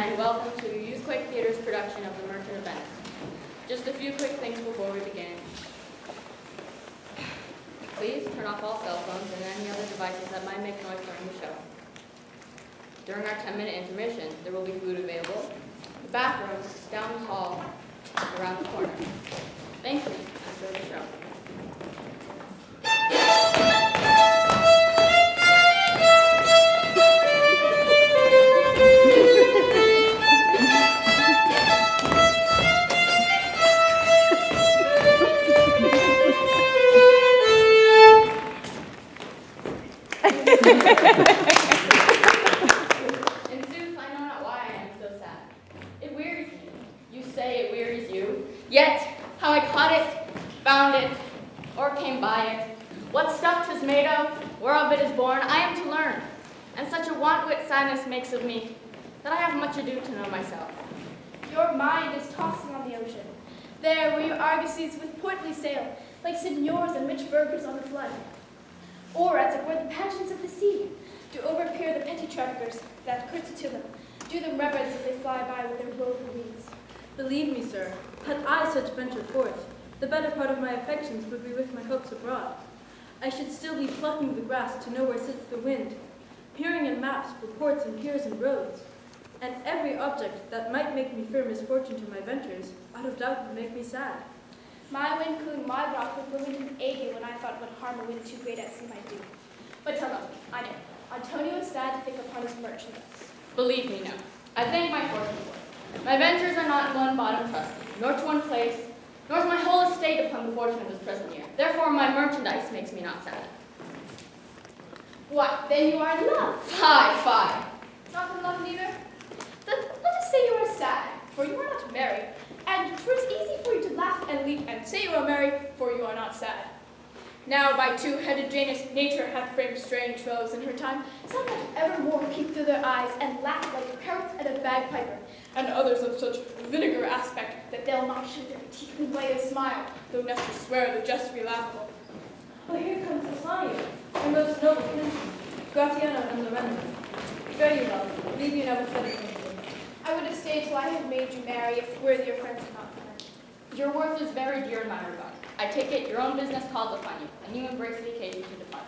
and welcome to Youthquake Theater's production of The Merchant of Venice. Just a few quick things before we begin. Please turn off all cell phones and any other devices that might make noise during the show. During our 10-minute intermission, there will be food available. The bathroom is down the hall around the corner. Thank you. Enjoy the show. In sooth, I know not why I am so sad. It wearies me. You say it wearies you. Yet, how I caught it, found it, or came by it, what stuff 'tis made of, whereof it is born, I am to learn. And such a want-wit sadness makes of me, that I have much ado to know myself. Your mind is tossing on the ocean. There were your argosies with portly sail, like signors and rich burghers on the flood. Or as it were the pageants of the sea, do overpeer the petty traffickers that curtsy to them, do them reverence as they fly by with their woven wings. Believe me, sir, had I such venture forth, the better part of my affections would be with my hopes abroad. I should still be plucking the grass to know where sits the wind, peering in maps for ports and piers and roads, and every object that might make me fear misfortune to my ventures, out of doubt would make me sad. My wind coon, my rock would blow into an ague when I thought what harm a wind too great at sea might do. But tell me, I know, Antonio is sad to think upon his merchandise. Believe me, no. I thank my fortune for it. My ventures are not in one bottom trusted, nor to one place, nor is my whole estate upon the fortune of this present year. Therefore, my merchandise makes me not sad. What, then you are in love? Fie. Not in love neither? Then let us say you are sad, for you are not merry, and 'twas easy for you to laugh and leap and say you are merry, for you are not sad. Now by two-headed Janus, nature hath framed strange fellows in her time, some that evermore peep through their eyes and laugh like parrots at a bagpiper, and others of such vinegar aspect that they'll not show their teeth and way a smile, though Nestor swear the jest be laughable. But here comes Solanio, and those noble princes, Gratiano and Lorenzo. Very well, leave you never said anything. I would have stayed till I had made you marry if worthier friends had not come. Your worth is very dear in my regard. I take it your own business calls upon you, and you embrace the occasion to depart.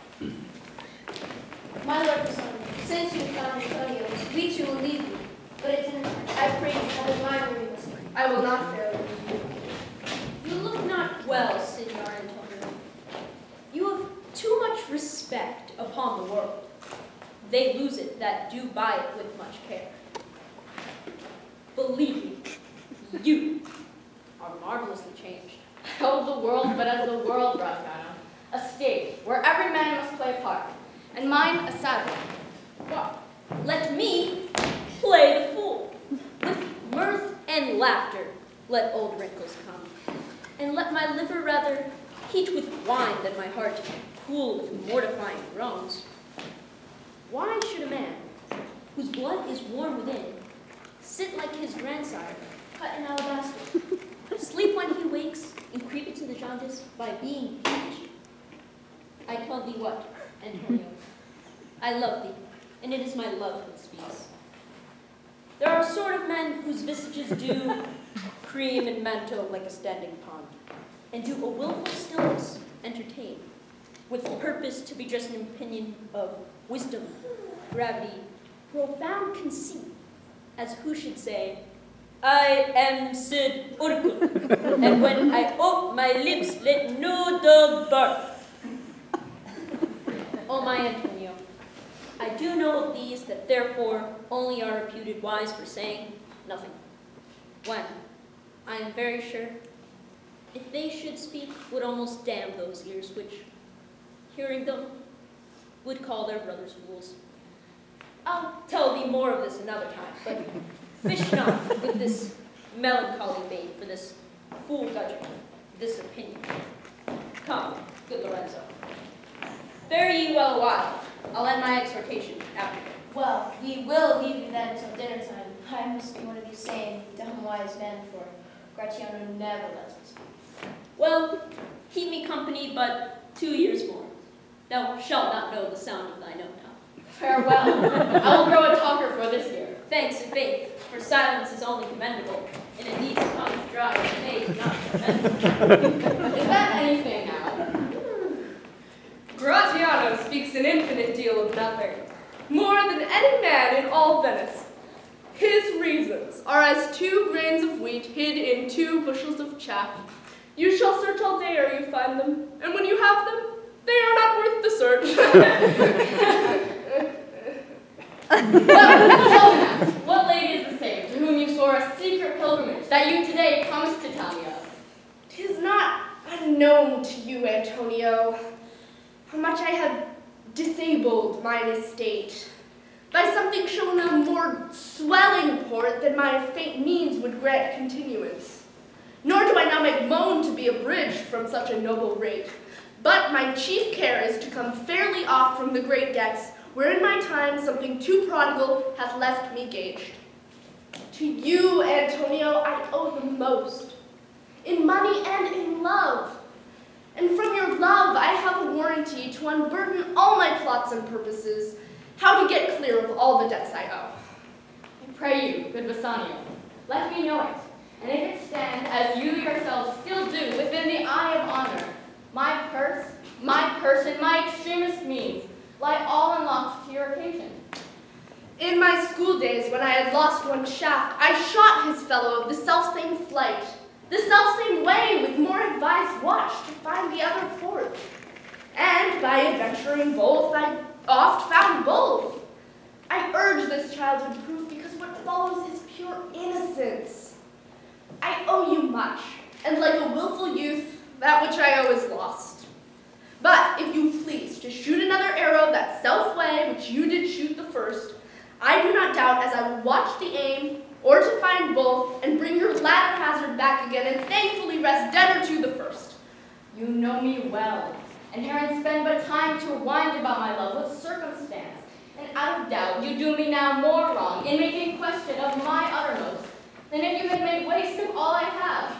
My lord Bassanio, since you found Antonio, we too will leave you. But attendant, I pray you, have a mind where you must. I will not fail you. You look not well, Signor Antonio. You have too much respect upon the world. They lose it that do buy it with much care. Believe me, you are marvelously changed. I hold the world but as the world, Gratiano, a stage where every man must play a part, and mine a sad one. What? Let me play the fool. With mirth and laughter, let old wrinkles come, and let my liver rather heat with wine than my heart cool with mortifying groans. Why should a man, whose blood is warm within, sit like his grandsire, cut in alabaster, sleep when he wakes, and creep into the jaundice by being huge? I tell thee what, Antonio, I love thee, and it is my love that speaks. There are sort of men whose visages do cream and mantle like a standing pond, and do a willful stillness entertain, with purpose to be just an opinion of wisdom, gravity, profound conceit, as who should say, I am Sid Urkul, and when I ope my lips, let no dog bark. Oh, my Antonio, I do know of these that therefore only are reputed wise for saying nothing. When, I am very sure, if they should speak, would almost damn those ears which, hearing them, would call their brothers fools. I'll tell thee more of this another time, but fish not with this melancholy bait for this fool judgment, this opinion. Come, good Lorenzo. Fare ye well a while. I'll end my exhortation after. Well, we will leave you then till dinner time. I must be one of these same dumb wise men, for Gratiano never lets me speak. Well, keep me company but 2 years more. Thou shalt not know the sound of thine own tongue. Farewell. I will grow a talker for this year. Thanks and faith. for silence is only commendable, and in these tongues dry and made not commendable. Is that anything now? Gratiano speaks an infinite deal of nothing, more than any man in all Venice. His reasons are as 2 grains of wheat hid in 2 bushels of chaff. You shall search all day ere you find them, and when you have them, they are not worth the search. Well, what lady is the same to whom you swore a secret pilgrimage that you today promised to tell me of? 'Tis not unknown to you, Antonio, how much I have disabled mine estate by something shown a more swelling port than my faint means would grant continuance. Nor do I now make moan to be abridged from such a noble rate, but my chief care is to come fairly off from the great debts, where in my time something too prodigal hath left me gauged. To you, Antonio, I owe the most, in money and in love. And from your love I have a warranty to unburden all my plots and purposes, how to get clear of all the debts I owe. I pray you, good Bassanio, let me know it, and if it stand, as you yourselves still do, within the eye of honor, my purse, my person, my extremest means, lie all unlocked to your occasion. In my school days, when I had lost one shaft, I shot his fellow of the selfsame flight, the selfsame way, with more advised watch to find the other fourth. And by adventuring both, I oft found both. I urge this childhood proof because what follows is pure innocence. I owe you much, and like a willful youth, that which I owe is lost. But if you please to shoot another arrow that self-way which you did shoot the first, I do not doubt as I will watch the aim, or to find both, and bring your latter hazard back again, and thankfully rest debtor to the first. You know me well, and herein spend but time to wind about my love with circumstance, and out of doubt you do me now more wrong in making question of my uttermost, than if you had made waste of all I have.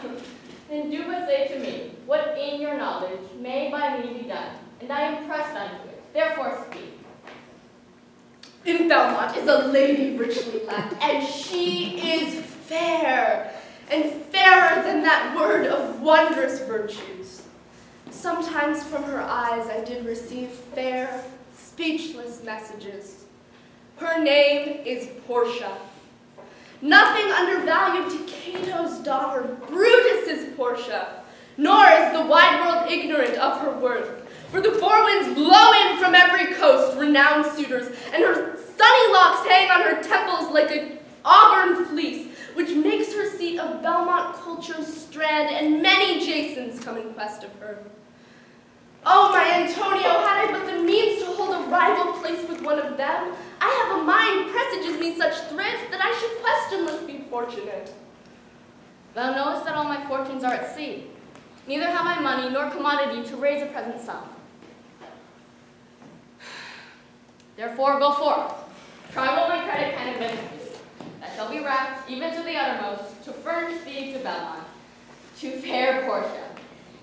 Then do but say to me, what in your knowledge may by me be done, and I am pressed unto it, therefore speak. In Belmont is a lady richly left, and she is fair, and fairer than that word of wondrous virtues. Sometimes from her eyes I did receive fair, speechless messages. Her name is Portia. Nothing undervalued to Cato's daughter, Brutus's Portia, nor is the wide world ignorant of her worth. For the 4 winds blow in from every coast, renowned suitors, and her sunny locks hang on her temples like an auburn fleece, which makes her seat of Belmont culture's strand, and many Jasons come in quest of her. Oh, my Antonio, had I but the means to hold a rival place with one of them, I have a mind presages me such thrift that I should questionless be fortunate. Thou knowest that all my fortunes are at sea. Neither have I money nor commodity to raise a present sum. Therefore go forth. Try what my credit can advance you. That shall be racked, even to the uttermost, to furnish thee to Belmont, to fair Portia.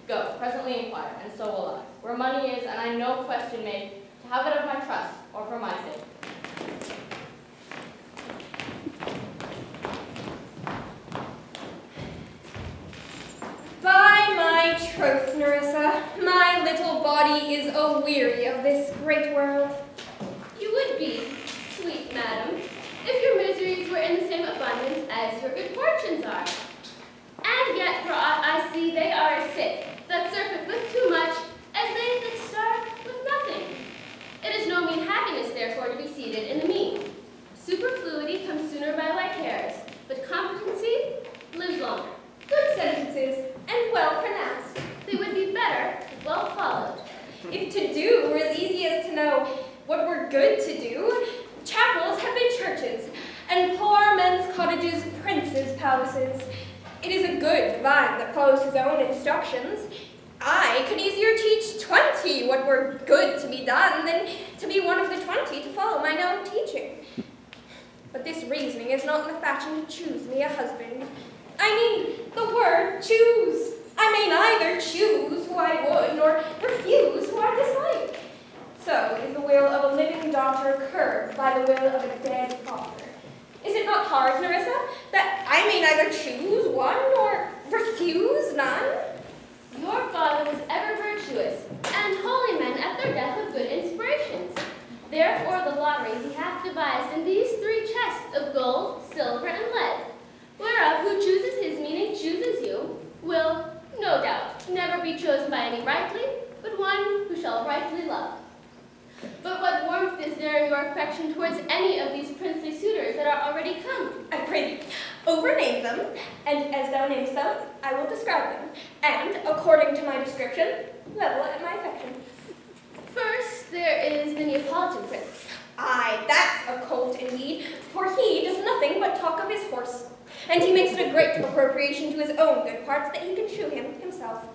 Go, presently inquire, and so will I, where money is, and I no question make, to have it of my trust, or for my sake. By my troth, Nerissa, my little body is a-weary of this great world. You would be, sweet madam, if your miseries were in the same abundance as your good fortunes are. And yet, for aught I see, they are as sick that surfeit with too much, as they that starve with nothing. It is no mean happiness, therefore, to be seated in the mean. Superfluity comes sooner by like hairs, but competency lives longer. Good sentences, and well pronounced. They would be better if well followed. If to do were as easy as to know what were good to do, chapels have been churches, and poor men's cottages princes' palaces. It is a good divine that follows his own instructions. I could easier teach 20 what were good to be done than to be one of the 20 to follow mine own teaching. But this reasoning is not in the fashion to choose me a husband. I mean the word choose. I may neither choose who I would, nor refuse who I dislike. So is the will of a living daughter curbed by the will of a dead father. Is it not hard, Nerissa, that I may neither choose one nor refuse none? Your father was ever virtuous, and holy men at their death with good inspirations. Therefore the lottery he hath devised in these 3 chests of gold, silver, and lead, whereof who chooses his meaning chooses you, will, no doubt, never be chosen by any rightly, but one who shall rightly love. But what warmth is there in your affection towards any of these princely suitors that are already come? I pray thee, overname them, and as thou namest them, I will describe them, and, according to my description, level at my affection. First, there is the Neapolitan prince. Aye, that's a colt indeed, for he does nothing but talk of his horse, and he makes it a great appropriation to his own good parts that he can shoe him himself.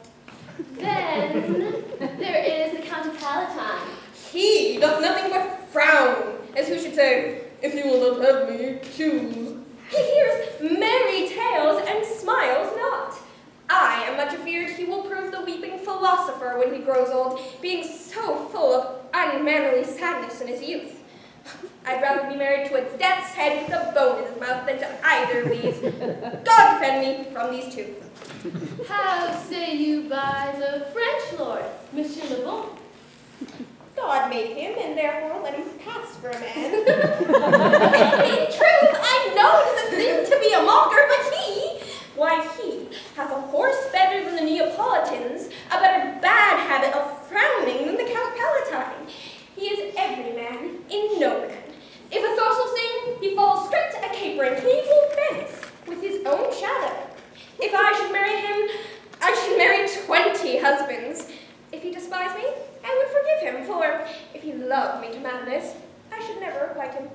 Then, there is the Count Palatine. He doth nothing but frown, as who should say, if you will not have me, choose. He hears merry tales and smiles not. I am much afeard he will prove the weeping philosopher when he grows old, being so full of unmannerly sadness in his youth. I'd rather be married to a death's head with a bone in his mouth than to either of these. God defend me from these 2. How say you by the French lord, Monsieur Le Bon? God made him, and therefore let him pass for a man. In truth, I know it is a sin to be a mocker, but he hath a horse better than the Neapolitans, a better bad habit of frowning than the Count Palatine. He is every man in no man. If a throstle sing, he falls straight to a capering. He will fence with his own shadow. If I should marry him, I should marry 20 husbands. If he despise me, I would forgive him, for if he loved me to madness, I should never requite him.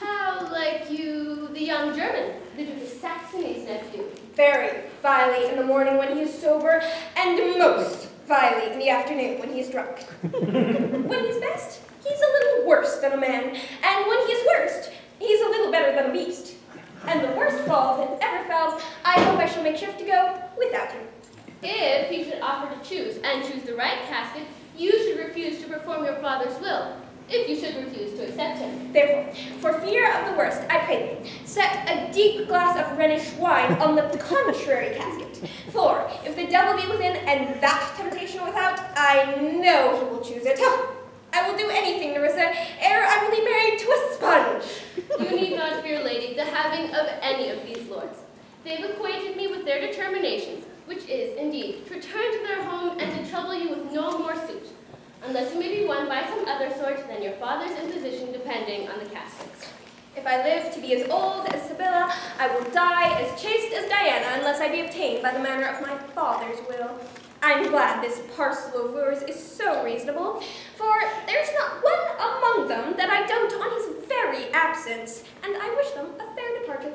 How like you the young German, the Duke of Saxony's nephew? Very vilely in the morning when he is sober, and most vilely in the afternoon when he is drunk. When he's best, he's a little worse than a man, and when he is worst, he's a little better than a beast. And the worst fall that ever fell, I hope I shall make shift to go without him. If he should offer to choose, and choose the right casket, you should refuse to perform your father's will, if you should refuse to accept him. Therefore, for fear of the worst, I pray thee, set a deep glass of Rhenish wine on the contrary casket. For, if the devil be within, and that temptation without, I know he will choose it. Oh, I will do anything, Nerissa, ere I will be married to a sponge. You need not fear, lady, the having of any of these lords. They've acquainted me with their determinations, which is, indeed, to return to their home and to trouble you with no more suit, unless you may be won by some other sort than your father's imposition depending on the caskets. If I live to be as old as Sibylla, I will die as chaste as Diana, unless I be obtained by the manner of my father's will. I'm glad this parcel of yours is so reasonable, for there's not one among them that I dote on his very absence, and I wish them a fair departure.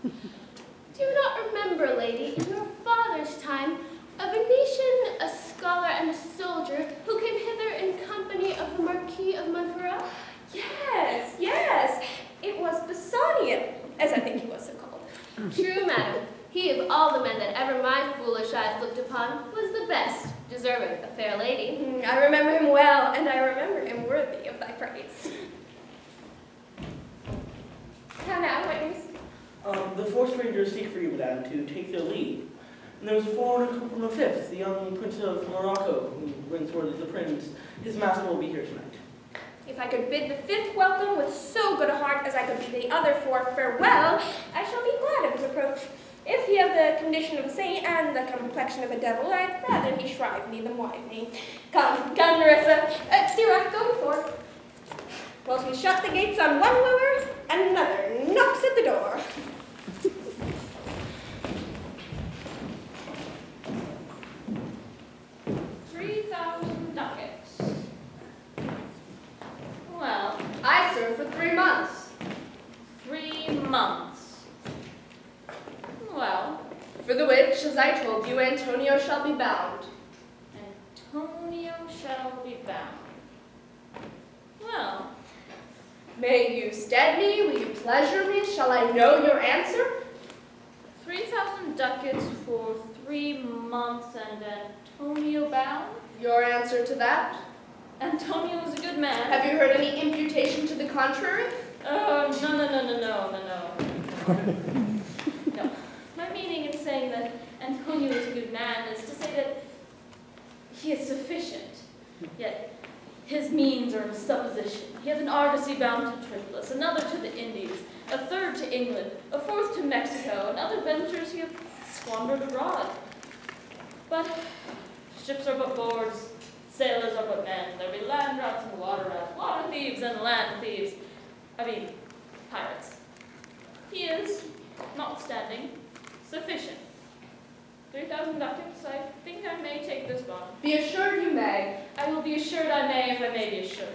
Do you not remember, lady, in your father's time, a Venetian, a scholar, and a soldier who came hither in company of the Marquis of Montferrat? Yes, yes, it was Bassanio, as I think he was so called. True, madam. He of all the men that ever my foolish eyes looked upon was the best, deserving a fair lady. I remember him well, and I remember him worthy of thy praise. How now, what news? The 4 strangers seek for you, madame, to take their leave. And there's a foreigner come from the 5th, the young prince of Morocco, who brings word that the prince, his master, will be here tonight. If I could bid the 5th welcome with so good a heart as I could bid the other 4 farewell, I shall be glad of his approach. If he have the condition of a saint and the complexion of a devil, I'd rather he shrive me than wive me. Come, come, Nerissa. Sirrah, go before. Whilst we shut the gates on one wooer, another knocks at the door. 3,000 ducats. Well, I serve for 3 months. 3 months. Well, For the which, as I told you, Antonio shall be bound. Antonio shall be bound. Well, May you stead me? Will you pleasure me? Shall I know your answer? 3,000 ducats for 3 months and Antonio bound? Your answer to that? Antonio is a good man. Have you heard any imputation to the contrary? No. No. My meaning in saying that Antonio is a good man is to say that he is sufficient, yet his means are a supposition. He has an argosy bound to Tripolis, another to the Indies, a third to England, a fourth to Mexico, and other ventures he has squandered abroad. But ships are but boards, sailors are but men. There be land rats and water rats, water thieves and land thieves. Pirates. He is, notwithstanding, sufficient. 3,000 ducats, I think I may take this bond. Be assured you may. I will be assured I may if I may be assured.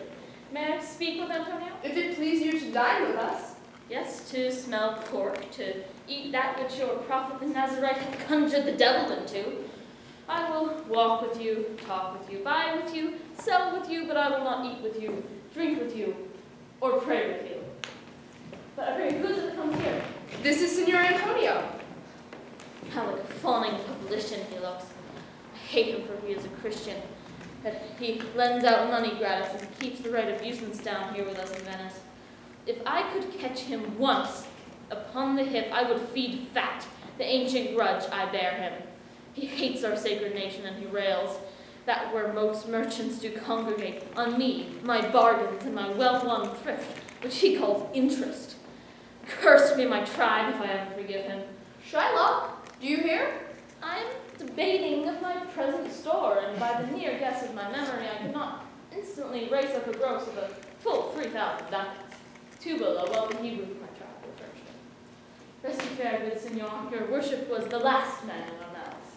May I speak with Antonio? If it please you to dine with us. Yes, to smell pork, to eat that which your prophet the Nazarite hath conjured the devil into. I will walk with you, talk with you, buy with you, sell with you, but I will not eat with you, drink with you, or pray with you. But I pray, who is it that comes here? This is Signor Antonio. How like a fawning publican he looks. I hate him for he is a Christian. That he lends out money gratis and keeps the right of usance down here with us in Venice. If I could catch him once upon the hip, I would feed fat the ancient grudge I bear him. He hates our sacred nation, and he rails that where most merchants do congregate on me, my bargains, and my well-won thrift, which he calls interest. Cursed be my tribe if I ever forgive him. Shylock, do you hear? I am debating of my present store, and by the near guess of my memory, I could not instantly raise up a gross of a full 3,000 ducats. Tubal, a wealthy Hebrew of my tribe, will furnish me. Rest ye fair, good Signor, your worship was the last man in our mouths.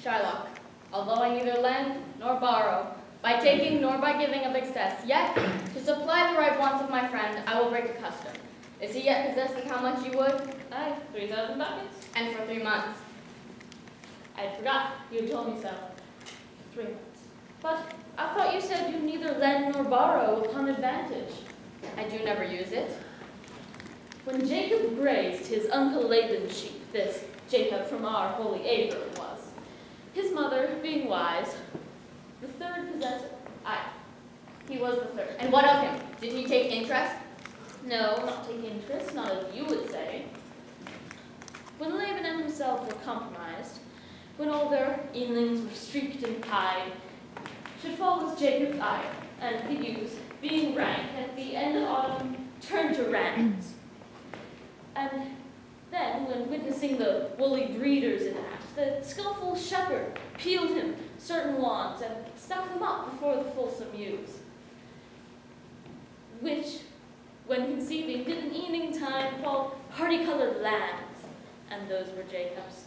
Shylock, although I neither lend nor borrow, by taking nor by giving of excess, yet, to supply the right wants of my friend, I will break a custom. Is he yet possessed of how much you would? Aye, 3,000 ducats. And for 3 months. I had forgot, you had told me so. 3 months. But I thought you said you neither lend nor borrow upon advantage. I do never use it. When Jacob grazed his uncle Laban's sheep, this Jacob from our holy Abram was, his mother, being wise, the third possessor, he was the third. And what of him? Did he take interest? No, not take interest, not as you would say. When Laban and himself were compromised, when all their inlings were streaked and pied, should fall was Jacob's ire, and the ewes, being rank, at the end of autumn, turned to rams. And then, when witnessing the woolly breeders in act, the skillful shepherd peeled him certain wands and stuck them up before the fulsome ewes, which, when conceiving, did in evening time fall party-colored lambs, and those were Jacob's.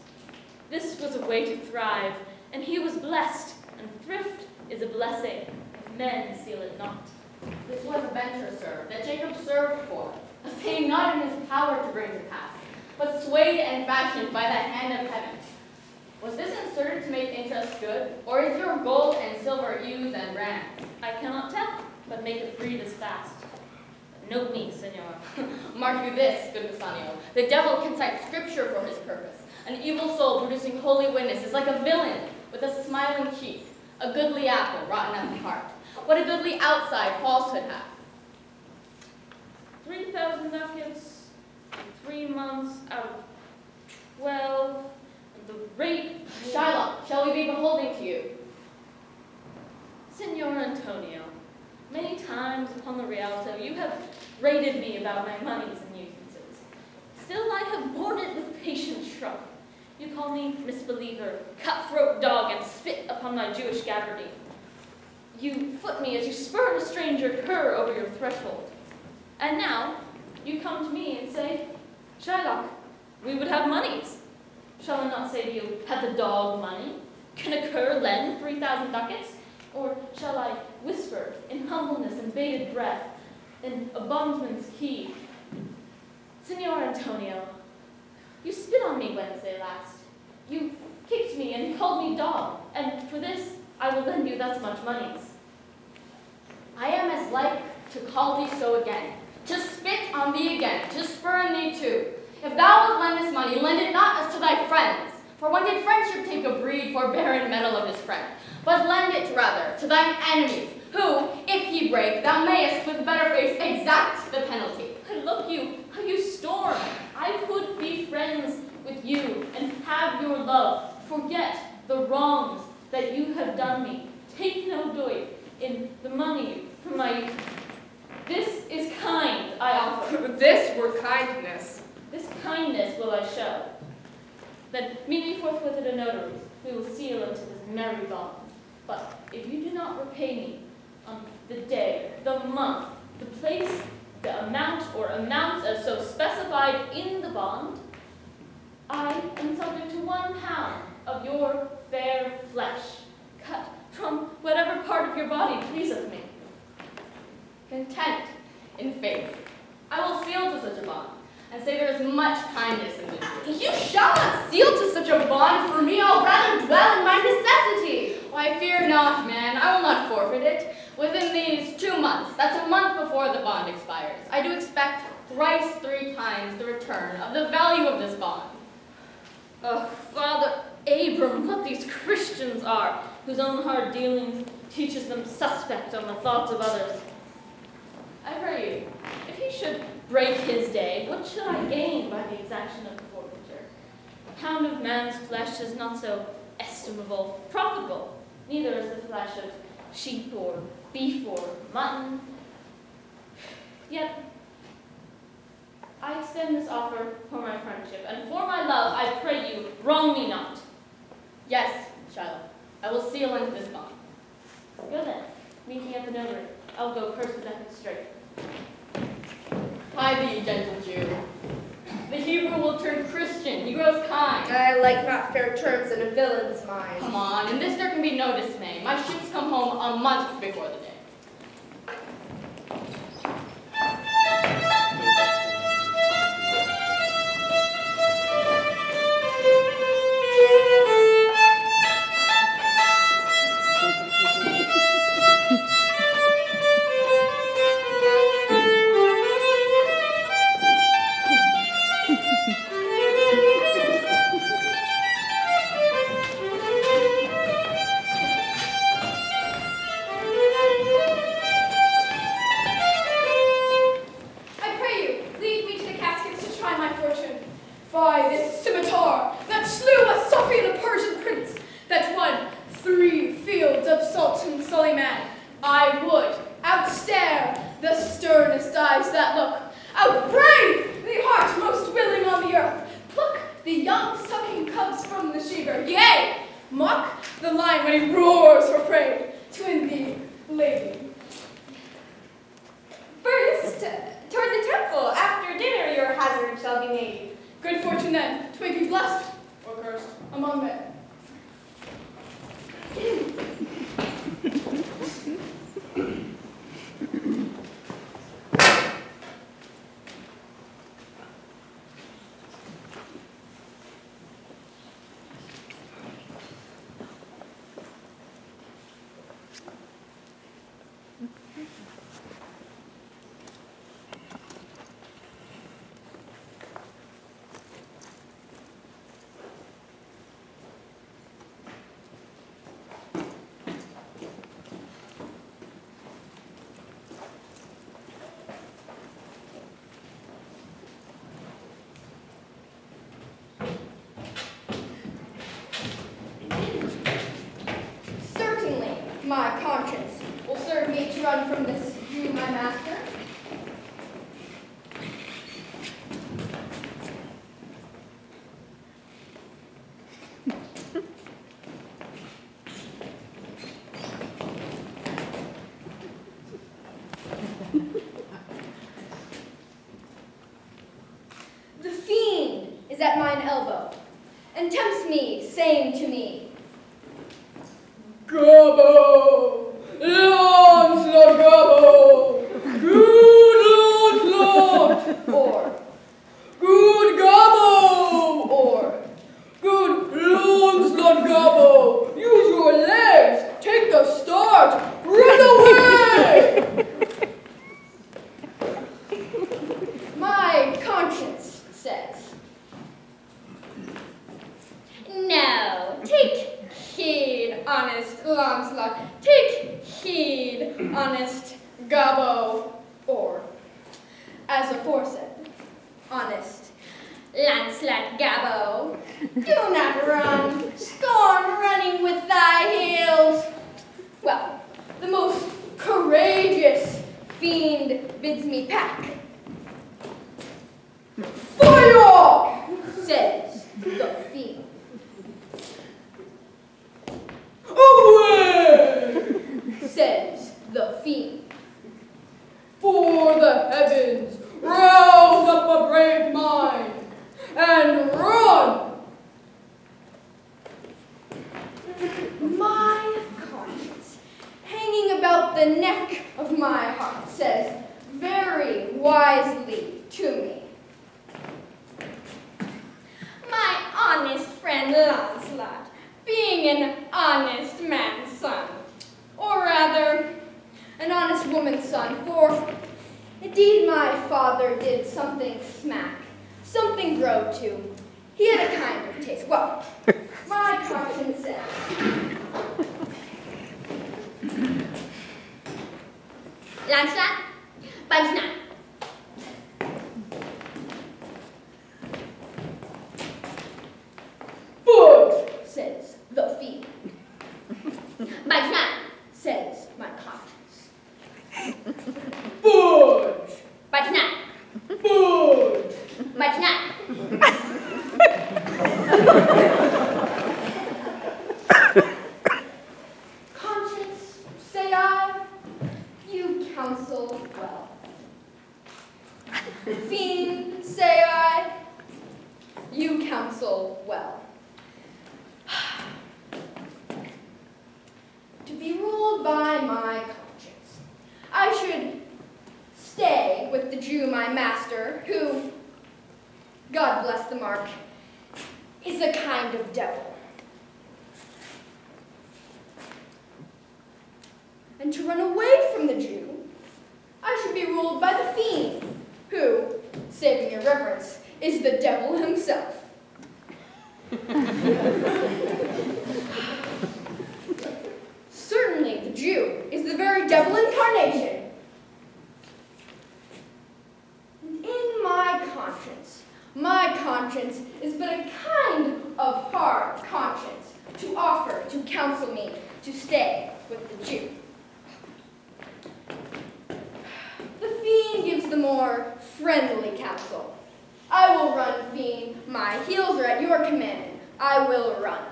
This was a way to thrive, and he was blessed, and thrift is a blessing, if men steal it not. This was a venture, sir, that Jacob served for, a thing not in his power to bring to pass, but swayed and fashioned by the hand of heaven. Was this inserted to make interest good, or is your gold and silver ewes and rams? I cannot tell, but make it breed as fast. Note me, Senor. Mark you this, good Bassanio. The devil can cite scripture for his purpose. An evil soul producing holy witness is like a villain with a smiling cheek, a goodly apple rotten at the heart. What a goodly outside falsehood hath. 3,000 ducats, 3 months out of 12, and the rate... Shylock, shall we be beholding to you? Signor Antonio, many times upon the Rialto you have rated me about my moneys and usances. Still I have borne it with patient shrug. You call me misbeliever, cutthroat dog, and spit upon my Jewish gabardine. You foot me as you spurn a stranger cur over your threshold. And now you come to me and say, Shylock, we would have moneys. Shall I not say to you, had the dog money? Can a cur lend 3,000 ducats? Or shall I whisper in humbleness and bated breath, in a bondsman's key, Signor Antonio, you spit on me Wednesday last. You kicked me and called me dog, and for this I will lend you thus much moneys. I am as like to call thee so again, to spit on thee again, to spurn thee too. If thou wilt lend this money, lend it not as to thy friends. For when did friendship take a breed for barren metal of his friend? But lend it rather to thine enemies, who, if he break, thou mayest with better face exact the penalty. And look you, how you this were kindness. This kindness will I show. Then meet me forthwith at a notary's. We will seal into this merry bond. But if you do not repay me on the day, the month, the place, the amount, or amounts as so specified in the bond, I am subject to 1 pound of your fair flesh, cut from whatever part of your body pleaseth me. Content in faith, I will seal to such a bond, and say there is much kindness in this. You shall not seal to such a bond for me. I'll rather dwell in my necessity. Why, fear not, man. I will not forfeit it. Within these 2 months, that's a month before the bond expires, I do expect thrice 3 times the return of the value of this bond. Oh, Father Abram, what these Christians are, whose own hard dealings teaches them suspect on the thoughts of others. I pray you, if he should break his day, what should I gain by the exaction of the forfeiture? A pound of man's flesh is not so estimable, profitable, neither is the flesh of sheep or beef or mutton. Yet, I extend this offer for my friendship, and for my love, I pray you, wrong me not. Yes, Shylock, I will seal into this bond. Go then, meet me at the notary. I'll go curse with that straight. Hie thee, gentle Jew. The Hebrew will turn Christian. He grows kind. I like not fair terms in a villain's mind. Come on, in this there can be no dismay. My ships come home a month before the day. My conscience will serve me to run from this, you, my master. The fiend is at mine elbow, and tempts me, saying to me, Gobbo! Launcelot Gobbo! Good Launcelot! or, Good Gobbo! or, Good Launcelot Gobbo! Use your legs! Take the start! Run away! my conscience says, No, take heed, honest Launcelot. Take heed, honest Gobbo. or, as aforesaid, honest, Launcelot Gobbo. do not run, scorn running with thy heels. Well, the most courageous fiend bids me pack. Fire! Says the fiend. Away! Says the fiend. For the heavens, rouse up a brave mind and run! My conscience, hanging about the neck of my heart, says very wisely to me. My honest friend Launcelot, being an honest man's son, or rather, an honest woman's son, for indeed my father did something smack, something grow to. He had a kind of taste. Well, my conscience says. Launcelot, punch now. Bugs, says the fiend. Punch now. Says my conscience. Budge. Punch now. Budge. Punch now. Conscience, say I, you counsel well. Fiend, say I, you counsel well. To be ruled by my conscience, I should stay with the Jew, my master, who, God bless the mark, is a kind of devil. And to run away from the Jew, I should be ruled by the fiend, who, saving your reverence, is the devil himself. Certainly the Jew is the very devil incarnation. And in my conscience is but a kind of hard conscience to offer to counsel me to stay with the Jew. The fiend gives the more friendly counsel. I will run, fiend. My heels are at your command. I will run.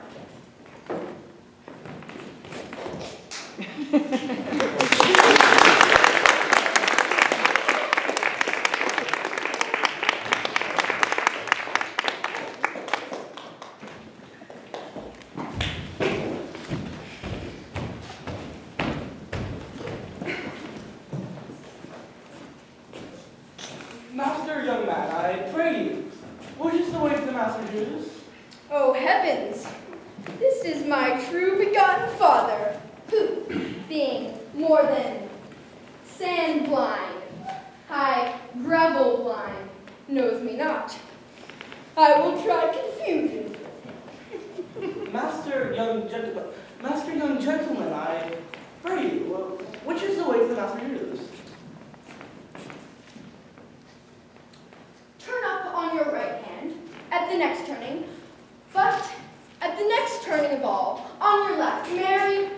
Master, young man, I pray you, which is the way to the master Judas? Oh, heavens! This is my true begotten father, who, being more than sand blind, high gravel blind, knows me not. I will try confusion. Master, young gentleman, I pray you, which is the way to the master Judas? Turn up on your right hand at the next turning, but at the next turning of all, on your left, marry.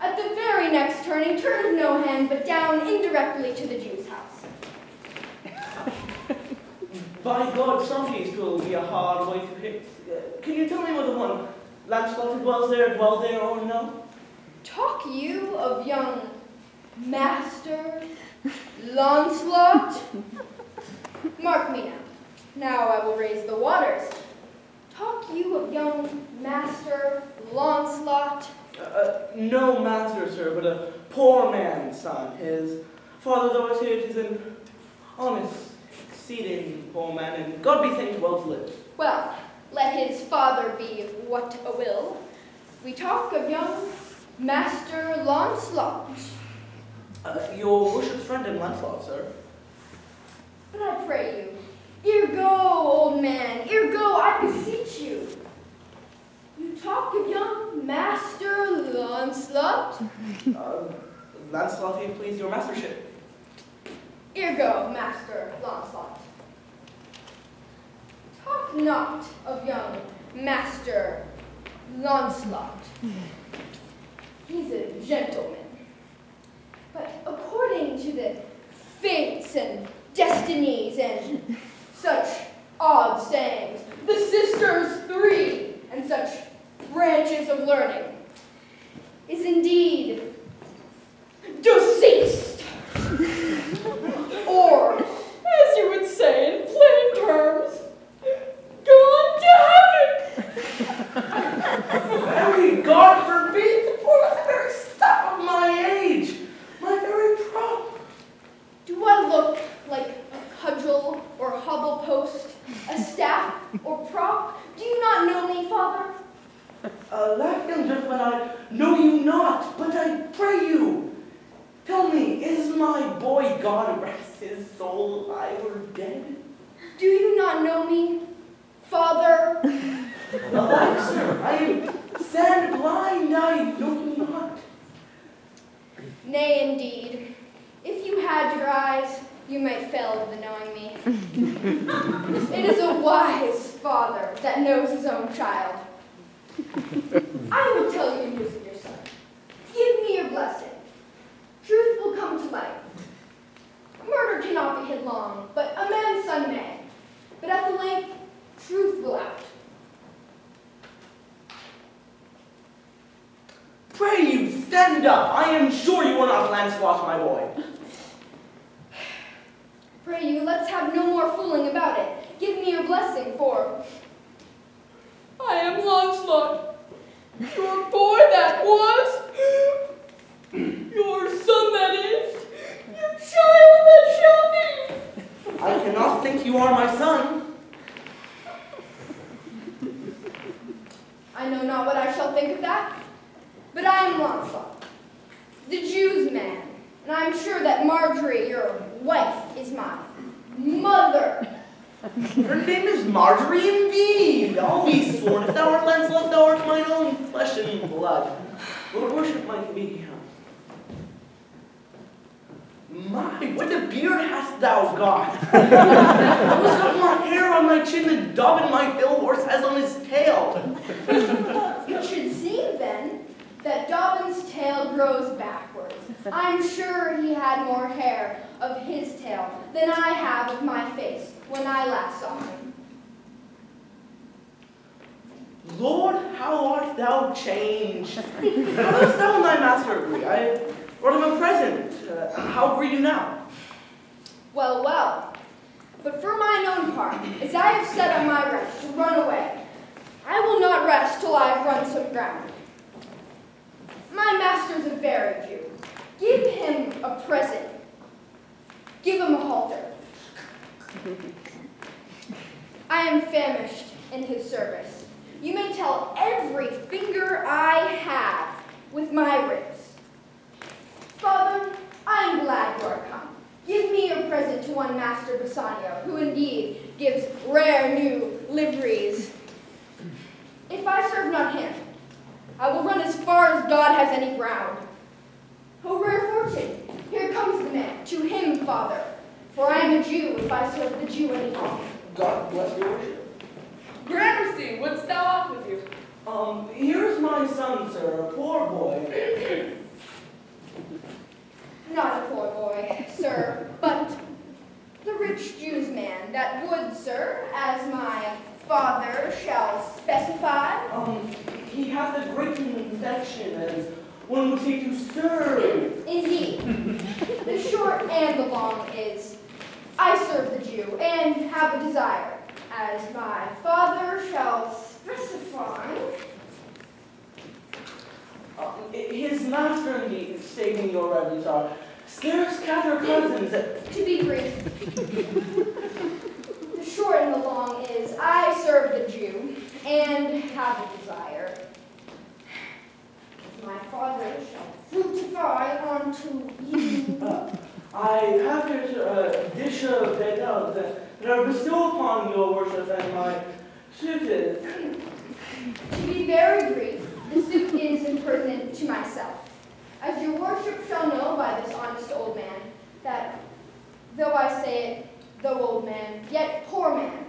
At the very next turning, turn of no hand, but down indirectly to the Jew's house. By God, some days will be a hard way to pick. Can you tell me whether one Launcelot dwell there, or no? Talk you of young Master Launcelot? Mark me now. Now I will raise the waters. Talk you of young Master Launcelot? No master, sir, but a poor man's son. His father, though I say it, is an honest, exceeding poor man, and God be thanked well to live. Well, let his father be what a will. We talk of young Master Launcelot. Your worship's friend in Launcelot, sir. But I pray you, ere go, old man, ere go, I beseech you. You talk of young Master Launcelot? Launcelot, if you please, your mastership. Ere go, Master Launcelot. Talk not of young Master Launcelot. He's a gentleman. But according to the fates and destinies and such odd sayings, the sisters three, and such branches of learning, is indeed deceased. Or, as you would say in plain terms, gone to heaven. Very God forbid, the poor very stuff of my age, my very prop. Do I look like a cudgel or a hobble post, a staff or prop? Do you not know me, Father? That young gentleman, I know you not, but I pray you, tell me, is my boy God rest his soul alive or dead? Do you not know me, Father? Alack, sir, I am sand blind, I know you not. Nay, indeed. If you had your eyes, you might fail of the knowing me. It is a wise father that knows his own child. I will tell you news of your son. Give me your blessing. Truth will come to light. Murder cannot be hid long, but a man's son may. But at the length, truth will out. Pray you, stand up. I am sure you are not Launcelot, my boy. Pray you, let's have no more fooling about it. Give me your blessing, for I am Launcelot, your boy that was, your son that is, your child that shall be. I cannot think you are my son. I know not what I shall think of that, but I am Launcelot, the Jew's man, and I am sure that Marjorie, your wife, is my mother. Her name is Marjorie indeed. I'll be sworn, if thou art Launcelot, thou art mine own flesh and blood. Lord worship might be. My, what a beard hast thou got? Thou hast got more hair on my chin than Dobbin my fill horse has on his tail. It should seem, then, that Dobbin's tail grows backwards. I'm sure he had more hair of his tail than I have of my face when I last saw him. Lord, how art thou changed? How dost thou and thy master agree? I brought him a present. How agree you now? Well, well. But for mine own part, as I have set on my rest to run away, I will not rest till I have run some ground. My master's a very Jew. Give him a present. Give him a halter. I am famished in his service. You may tell every finger I have with my ribs. Father, I am glad you are come. Give me your present to one Master Bassanio, who indeed gives rare new liveries. If I serve not him, I will run as far as God has any ground. Oh, rare fortune! Here comes the man. To him, Father, for I am a Jew if I serve the Jew any longer. God bless your worship. Gramercy, wouldst thou off with you? Here's my son, sir, a poor boy. Not a poor boy, sir, but the rich Jew's man that would, sir, as my father shall specify. He hath a great infection, as one would say to serve. Indeed. The short and the long is, I serve the Jew and have a desire, as my father shall specify. His master and me, saving your reverence, are scarce catter cousins. To be brief, the short and the long is, I serve the Jew and have a desire. My father shall fructify unto you. I have here a dish of bedels that are bestowed upon your worship and my suited. To be very brief, the suit is impertinent to myself. As your worship shall know by this honest old man, that though I say it, though old man, yet poor man,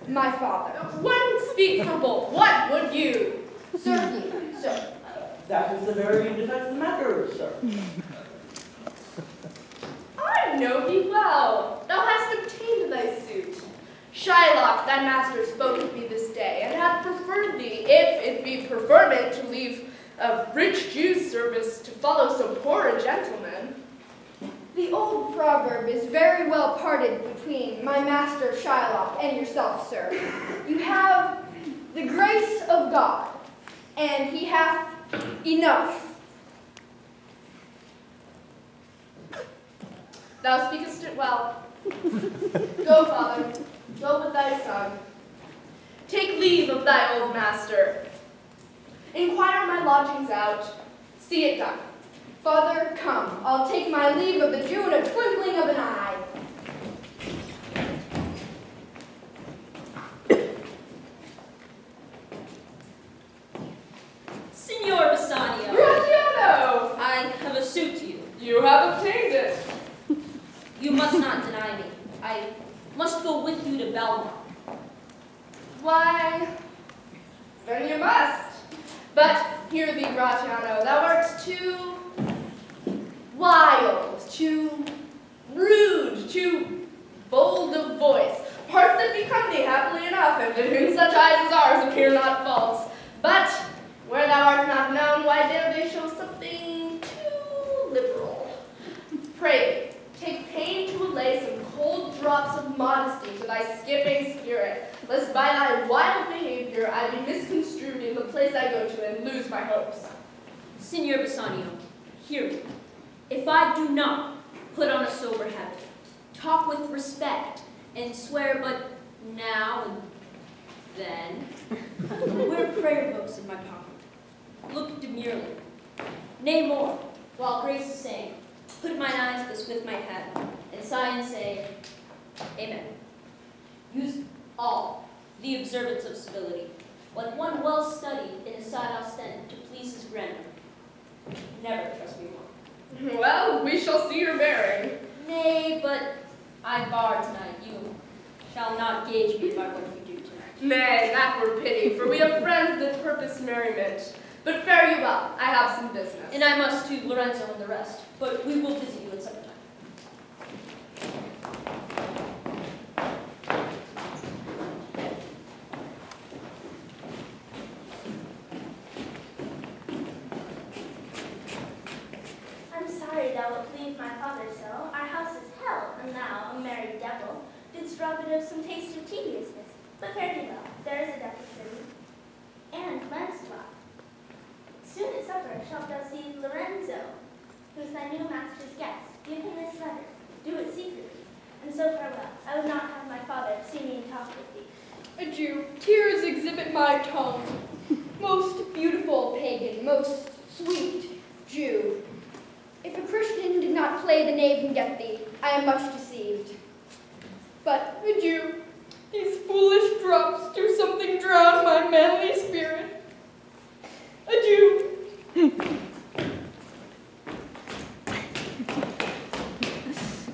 my father. One speak for both. What would you? Serve you, sir. That is the very defect of the matter, sir. I know thee well. Thou hast obtained thy suit. Shylock thy master spoke with me this day, and hath preferred thee, if it be preferment to leave a rich Jew's service to follow so poor a gentleman. The old proverb is very well parted between my master Shylock and yourself, sir. You have the grace of God, and he hath enough. Thou speakest it well. Go, father, go with thy son. Take leave of thy old master. Inquire my lodgings out. See it done. Father, come, I'll take my leave of the Jew in a twinkling of an eye. Signor Bassanio, Gratiano! I have a suit to you. You have obtained it. You must not deny me. I must go with you to Belmont. Why, then you must. But hear thee, Gratiano, thou art too wild, too rude, too bold of voice. Parts that become thee happily enough, and in such eyes as ours appear not false. But where thou art not known, why dare they show something too liberal? Pray, take pain to allay some cold drops of modesty to thy skipping spirit, lest by thy wild behavior I be misconstrued in the place I go to and lose my hopes. Signor Bassanio, hear me. If I do not put on a sober habit, talk with respect, and swear but now and then, wear prayer books in my pocket, look demurely, nay more, while grace is saying, put mine eyes this with my head, and sigh and say, Amen. Use all the observance of civility, like one well studied in a side ostent to please his grandmother. Never trust me more. Well, we shall see your bearing. Nay, but I bar tonight. You shall not gauge me by what you do tonight. Nay, that were pity, for we have friends that purpose merriment. But fare you well, I have some business. And I must to Lorenzo and the rest, but we will visit you at supper time. I'm sorry thou wilt leave my father so. Our house is hell, and thou, a merry devil, didst rob it of some taste of tediousness. But fare thee well, there is a devil for thee. And Launcelot. Soon at supper shalt thou see Lorenzo, who is thy new master's guest. Give him this letter. Do it secretly. And so farewell. I would not have my father see me and talk with thee. A Jew, tears exhibit my tongue. Most beautiful pagan, most sweet Jew. If a Christian did not play the knave and get thee, I am much deceived. But, a Jew, these foolish drops do something drown my manly spirit. A Jew.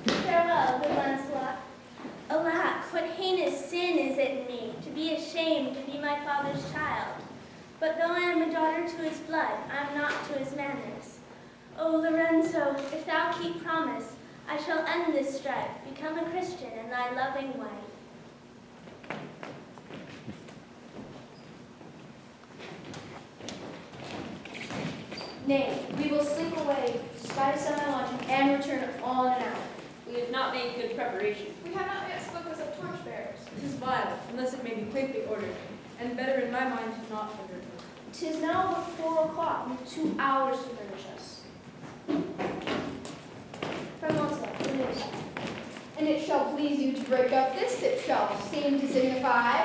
Farewell, good Launcelot. Alack, what heinous sin is it in me, to be ashamed to be my father's child. But though I am a daughter to his blood, I am not to his manners. O Lorenzo, if thou keep promise, I shall end this strife, become a Christian and thy loving wife. Nay, we will slip away, despite a semi-lodging, and return all in an hour. We have not made good preparation. We have not yet spoken of torchbearers. It is vile, unless it may be quickly ordered, and better in my mind not ordered. 'Tis now but 4 o'clock, with 2 hours to finish us. From Launcelot, the news. And it shall please you to break up this, it shall seem to signify.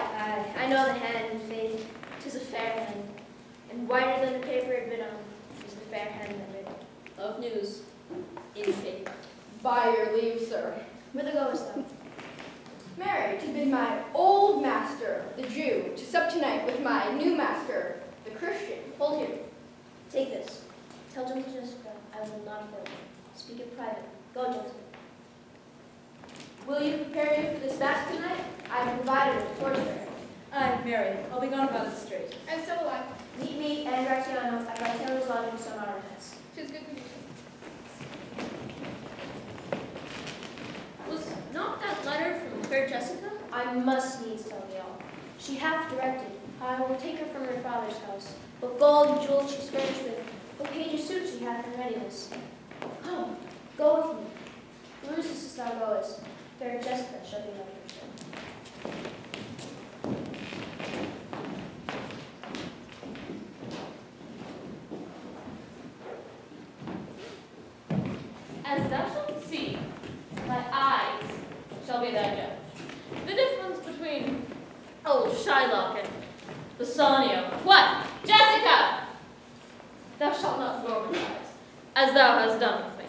I know the hand, faith, 'tis a fair hand, and whiter than the paper it bid on is the fair hand that writ. Of news in paper. By your leave, sir. Whither goest thou? Marry, to bid my old master, the Jew, to sup tonight with my new master, the Christian. Hold here. Take this. Tell gentle Jessica I will not fail. Speak it private. Go, Jessica. Will you prepare me for this mass tonight? I have provided a torchbearer. Aye, Mary, I'll be gone about it straight. And so will I. Meet me and Gratiano at Gratiano's lodging some hour hence. 'Tis good to meet you. Was not that letter from fair Jessica? I must needs tell thee all. She hath directed how I will take her from her father's house, what gold and jewels she's furnished with, what page's suit she hath in readiness. Come, go with me. Looses as thou goest, fair Jessica shall be thy person. As thou shalt see, thy eyes shall be thy judge. The difference between old Shylock and Bassanio. What? Jessica! Thou shalt not throw with eyes, as thou hast done with me.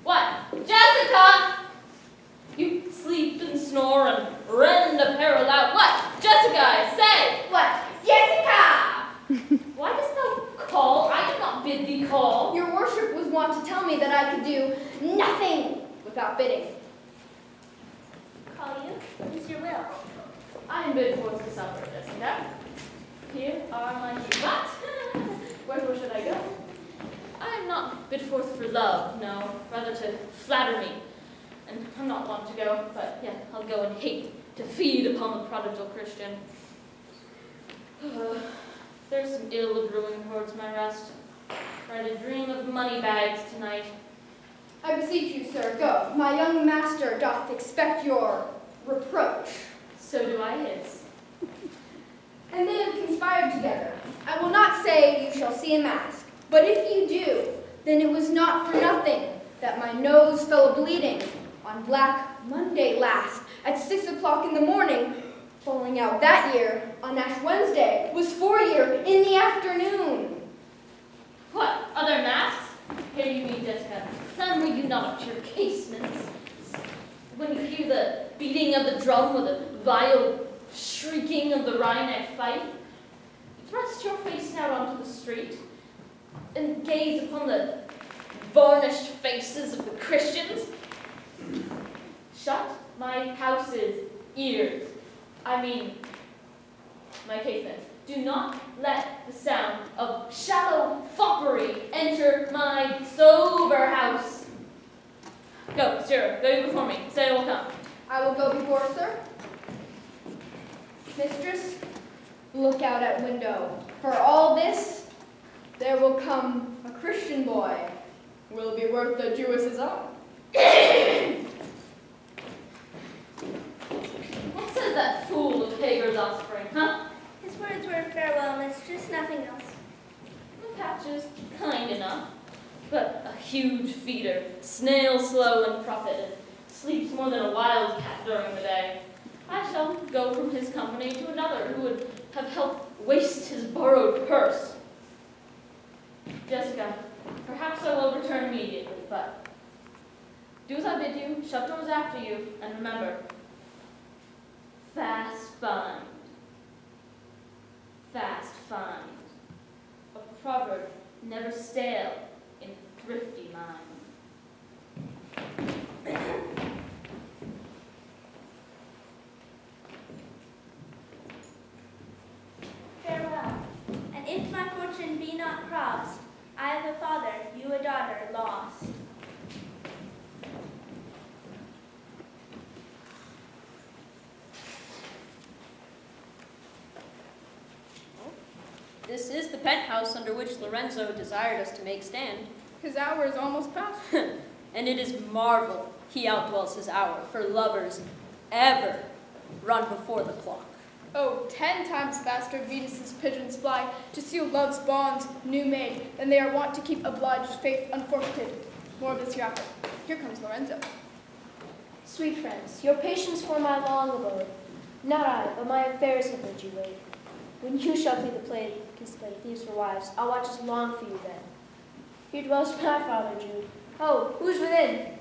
What? Jessica! You sleep and snore and rend apparel out. What? Jessica, I say! What? Jessica! Why dost thou call? I did not bid thee call. Your worship was wont to tell me that I could do nothing without bidding. Call you? What is your will? I am bid forth to supper, Jessica. Here are my keys. What? Wherefore should I go? I am not bid forth for love, no, rather to flatter me. And I'm not one to go, but yet I'll go and hate, to feed upon the prodigal Christian. There's some ill brewing towards my rest, for I did dream of money bags tonight. I beseech you, sir, go. My young master doth expect your reproach. So do I his. And they have conspired together. I will not say you shall see a mask, but if you do, then it was not for nothing that my nose fell a-bleeding on Black Monday last at 6 o'clock in the morning, falling out that year on Ash Wednesday was 4 year in the afternoon. What, other masks? Here you meet Jessica. Then were you not at your casements? When you hear the beating of the drum or the vile shrieking of the wry-necked fife, you thrust your face out onto the street and gaze upon the varnished faces of the Christians. Shut my house's ears. I mean, my casements. Do not let the sound of shallow foppery enter my sober house. Go, sir, go before me. Say it will come. I will go before, sir. Mistress, look out at window. For all this, there will come a Christian boy. Will be worth the Jewess's own. What says that fool of Hagar's offspring, huh? His words were farewell, mistress, nothing else. The patch is kind enough, but a huge feeder, snail slow and profit, and sleeps more than a wild cat during the day. I shall go from his company to another who would have helped waste his borrowed purse. Jessica, perhaps I will return immediately, but do as I bid you, shut doors after you, and remember, fast find. Fast find. A proverb never stale in thrifty mind. Farewell. And if my fortune be not crossed, I have a father, you a daughter, lost. This is the penthouse under which Lorenzo desired us to make stand. His hour is almost past. And it is marvel he outdwells his hour, for lovers ever run before the clock. Oh, 10 times faster Venus's pigeons fly to seal love's bonds new made than they are wont to keep obliged faith unforfeited. More of this hereafter. Here comes Lorenzo. Sweet friends, your patience for my long abode. Not I, but my affairs have made you wait. When you shall be the play thieves for wives, I'll watch as long for you then. Here dwells my father, Jude. Oh, who's within?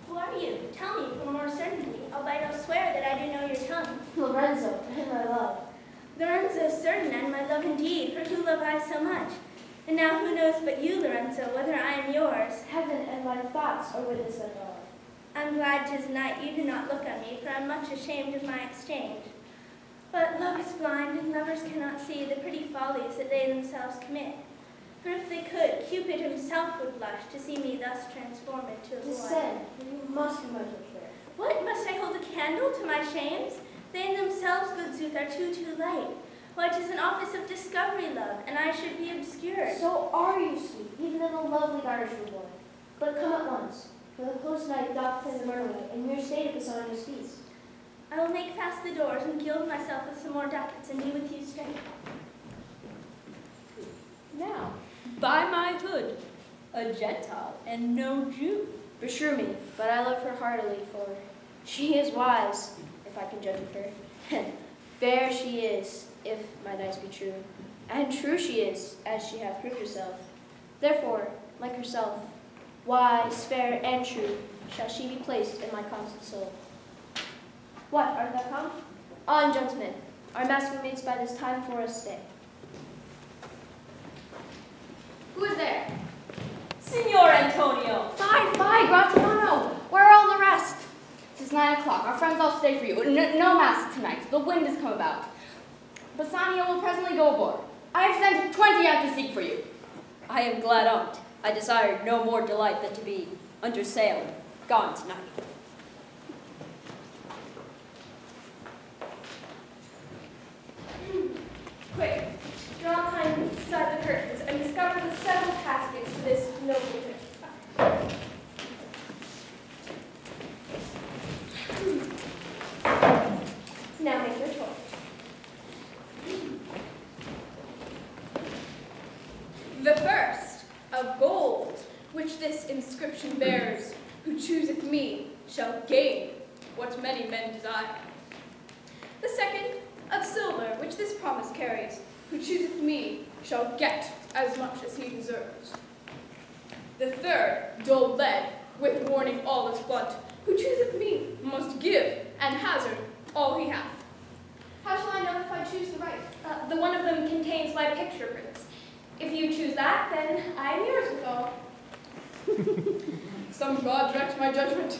Who are you? Tell me for more certainty, albeit I'll swear that I do know your tongue. Lorenzo, and my love. Lorenzo is certain, and my love indeed, for who love I so much? And now who knows but you, Lorenzo, whether I am yours? Heaven and my thoughts are witness of all. I'm glad 'tis night you do not look on me, for I'm much ashamed of my exchange. But love is blind, and lovers cannot see the pretty follies that they themselves commit. For if they could, Cupid himself would blush to see me thus transformed into a boy. Descend, for you must be my fair. What, must I hold a candle to my shames? They in themselves, good sooth, are too light. Why, 'tis an office of discovery, love, and I should be obscured. So are you, sweet, even in the lovely garnish reward. But come at once, for the close night doth play the runaway, and we are stayed at Bassanio's feast. I will make fast the doors and gild myself with some more ducats and be with you straight. Now, by my hood, a Gentile and no Jew. Beshrew me, but I love her heartily, for she is wise, if I can judge of her. And fair she is, if my dice be true. And true she is, as she hath proved herself. Therefore, like herself, wise, fair, and true, shall she be placed in my constant soul. What, art thou come? On, gentlemen, our master mates by this time for us stay. Who is there? Signor Antonio! Fie, Gratiano! Where are all the rest? It is 9 o'clock. Our friends all stay for you. No mass tonight. The wind has come about. Bassanio will presently go aboard. I have sent 20 out to seek for you. I am glad on't. I desire no more delight than to be under sail, gone tonight. Quick, draw behind inside the curtains and discover the several caskets to this noble thing. Now make your choice. The first of gold, which this inscription bears, who chooseth me shall gain what many men desire. The second of silver, which this promise carries, who chooseth me shall get as much as he deserves. The third, dull lead, with warning all is blunt, who chooseth me must give and hazard all he hath. How shall I know if I choose the right? The one of them contains my picture prints. If you choose that, then I am yours with all. Some god direct my judgment.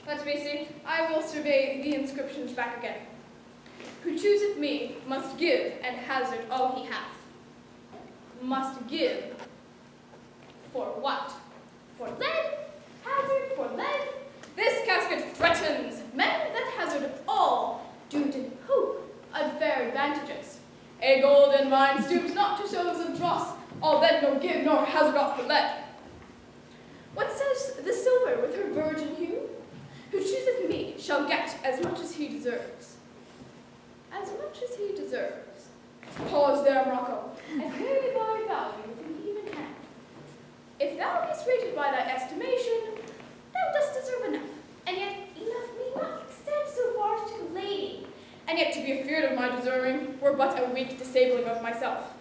Let me see. I will survey the inscriptions back again. Who chooseth me must give and hazard all he hath. Must give for what? For lead? Hazard for lead? This casket threatens men that hazard all, doomed in hope of fair advantages. A golden mine stoops not to shows of dross, all that nor give nor hazard aught for lead. What says the silver with her virgin hue? Who chooseth me shall get as much as he deserves. As much as he deserves. Pause there, Morocco, and weigh thy value with an even hand. If thou beest rated by thy estimation, thou dost deserve enough, and yet enough may not extend so far as to the lady, and yet to be afeard of my deserving were but a weak disabling of myself.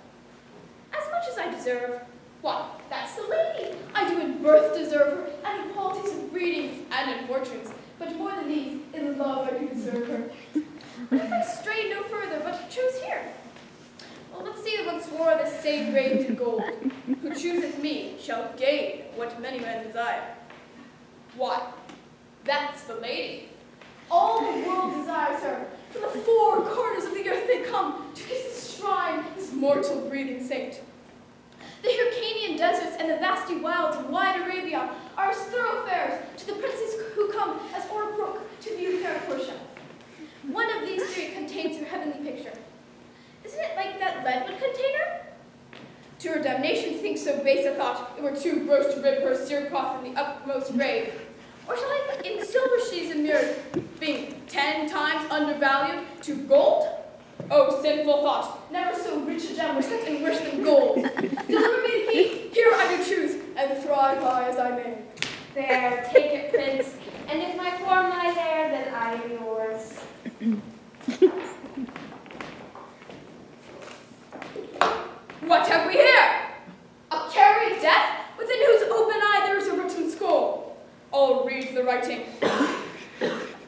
As much as I deserve, why, that's the lady. I do in birth deserve her, and in qualities of breeding, and in fortunes, but more than these, in love I do deserve her. But if I stray no further, but choose here, well, let's see what swore the same grave to gold. Who chooseth me shall gain what many men desire. Why, that's the lady. All the world desires her. From the four corners of the earth they come to kiss this shrine, this mortal breathing saint. The Hyrcanian deserts and the vasty wilds of wide Arabia are as thoroughfares to the princes who come as o'er a brook to view fair Portia. One of these three contains her heavenly picture. Isn't it like that lead would contain her? To her damnation thinks so base a thought, it were too gross to rip her cerecloth from the upmost grave. Or shall I put in silver she's immured, being 10 times undervalued, to gold? Oh, sinful thought, never so rich a gem was set in worse than gold. Deliver me the key, here I do choose, and thrive by as I may. There, take it, Prince, and if my form lie there, then I am yours. What have we here? A carried death, within whose open eye there is a written scroll. I'll read the writing.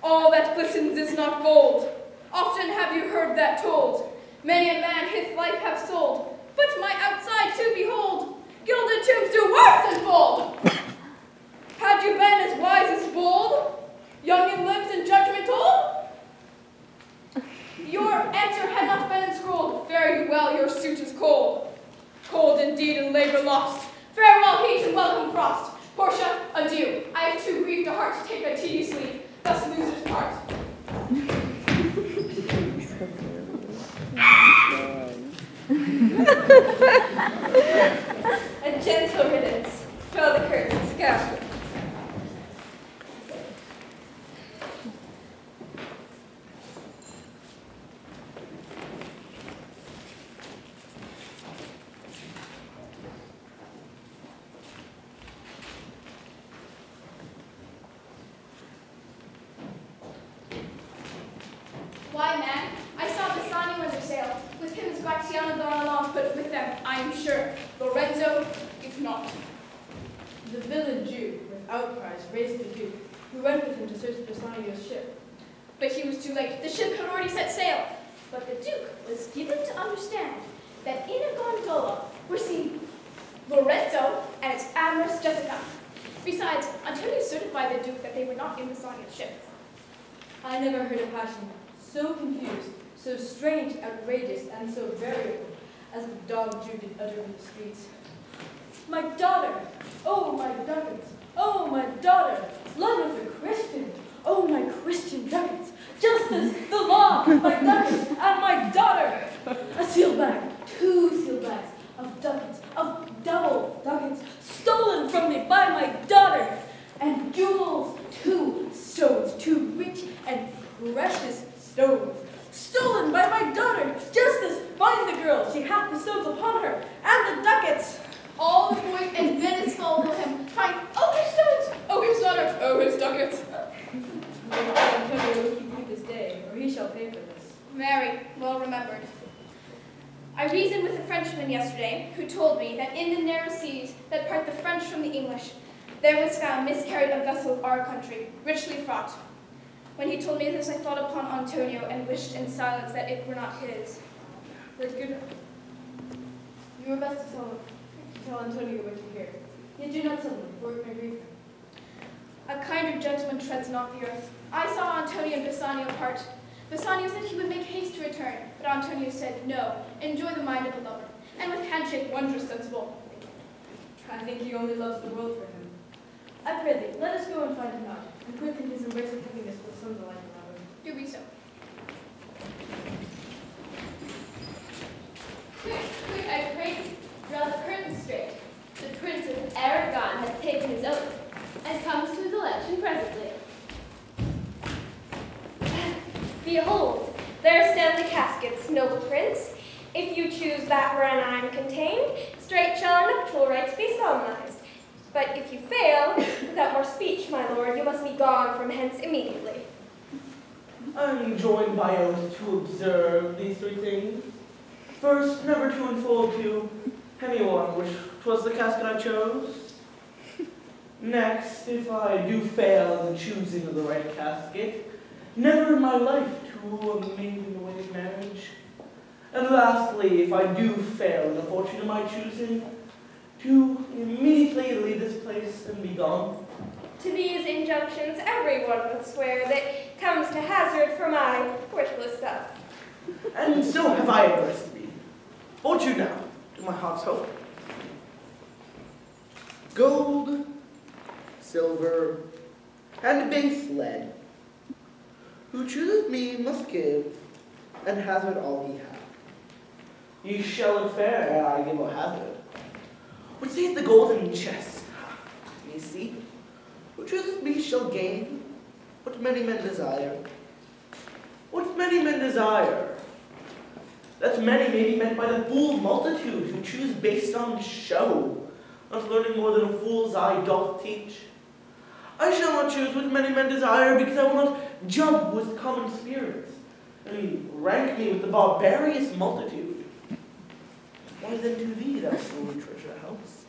All that glistens is not gold. Often have you heard that told. Many a man his life hath sold, but my outside to behold. Gilded tombs do worse unfold. Had you been as wise as bold, young in limbs and judgment old, your answer had not been enscrolled. Fare you well, your suit is cold. Cold indeed and labor lost, Farewell, heat, and welcome frost. Portia, adieu. I have too grieved a heart to take a tedious leave. Thus losers part. A gentle riddance. Draw the curtains. Go. Why, man, I saw Bassanio under sail. With him is Gratiano gone along, but with them, I am sure, Lorenzo, if not. The village Jew, with outcries, raised the Duke, who went with him to search Bassanio's ship. But he was too late. The ship had already set sail. But the Duke was given to understand that in a gondola were seen Lorenzo and his amorous Jessica. Besides, Antonio certified the Duke that they were not in Bassanio's ship. I never heard a passion so confused, so strange, outrageous, and so variable as the dog Jew did utter in the streets. My daughter! Oh, my ducats! Oh, my daughter! Blood of the Christian! Oh, my Christian ducats! Justice, the law, my ducats, and my daughter! A seal bag, 2 seal bags of ducats, of double ducats, stolen from me by my daughter! And jewels, 2 stones, 2 rich and precious stones, stolen by my daughter! Justice, find the girl, she hath the stones upon her, and the ducats! All the boys in Venice follow him, crying, oh, his stones! Oh, his daughter! Oh, his ducats! Antonio will keep you this day, or he shall pay for this. Mary, well remembered. I reasoned with a Frenchman yesterday, who told me that in the narrow seas that part the French from the English, there was found miscarried a vessel of our country, richly fraught. When he told me this, I thought upon Antonio and wished in silence that it were not his. But Goodhart, you were best to tell Antonio what you hear. Yet do not tell him, for it may grieve him. A kinder gentleman treads not the earth. I saw Antonio and Bassanio part. Bassanio said he would make haste to return, but Antonio said, no, enjoy the mind of a lover, and with handshake wondrous sensible. I think he only loves the world for him. I pray thee, let us go and find him out, and quit in his embrace of happiness with some delight around him. Do we so? Quick, I pray you, draw the curtain straight. The Prince of Arragon has taken his oath, and comes to his election presently. Behold, there stand the caskets, noble prince. If you choose that wherein I am contained, straight shall our nuptial rites be solemnized. But if you fail, without more speech, my lord, you must be gone from hence immediately. I am joined by oath to observe these 3 things. First, never to unfold to anyone which 'twas the casket I chose. Next, if I do fail in choosing of the right casket, never in my life to mate in the way of marriage. And lastly, if I do fail in the fortune of my choosing, to immediately leave this place and be gone. To these injunctions everyone would swear that comes to hazard for my worthless self. And so have I addressed thee. Fortune now, to my heart's hope. Gold, silver, and base lead. Who chooseth me must give, and hazard all he hath. Ye shall fair ere I give a hazard. What saith the golden chest? Ye see, who chooseth me shall gain, what many men desire. What many men desire? That many may be meant by the fool multitude who choose based on show, not learning more than a fool's eye doth teach. I shall not choose what many men desire, because I will not jump with common spirits, and rank me with the barbarous multitude. Why then to thee, thou stolen treasure house,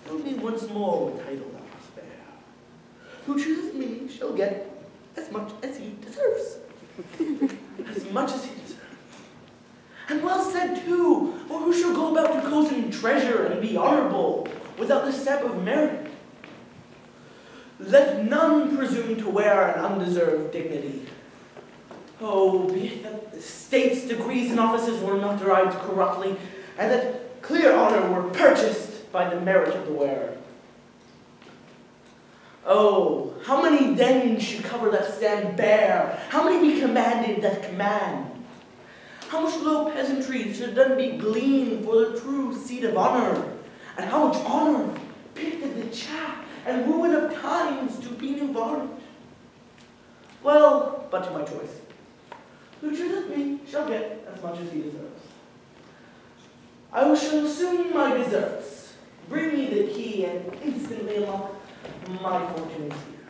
fill me once more with title thou must bear. Who chooseth me shall get as much as he deserves. As much as he deserves. And well said too, for who shall go about to cozen treasure and be honorable without the step of merit? Let none presume to wear an undeserved dignity. Oh, be it that the state's degrees and offices were not derived corruptly, and that clear honor were purchased by the merit of the wearer. Oh, how many then should cover that stand bare? How many be commanded that command? How much low peasantry should then be gleaned for the true seat of honor? And how much honor picked of the chaff and ruin of times to be new varnished? Well, but to my choice. Who chooseth me shall get as much as he deserves. I shall soon my deserts. Bring me the key and instantly unlock my fortune is here.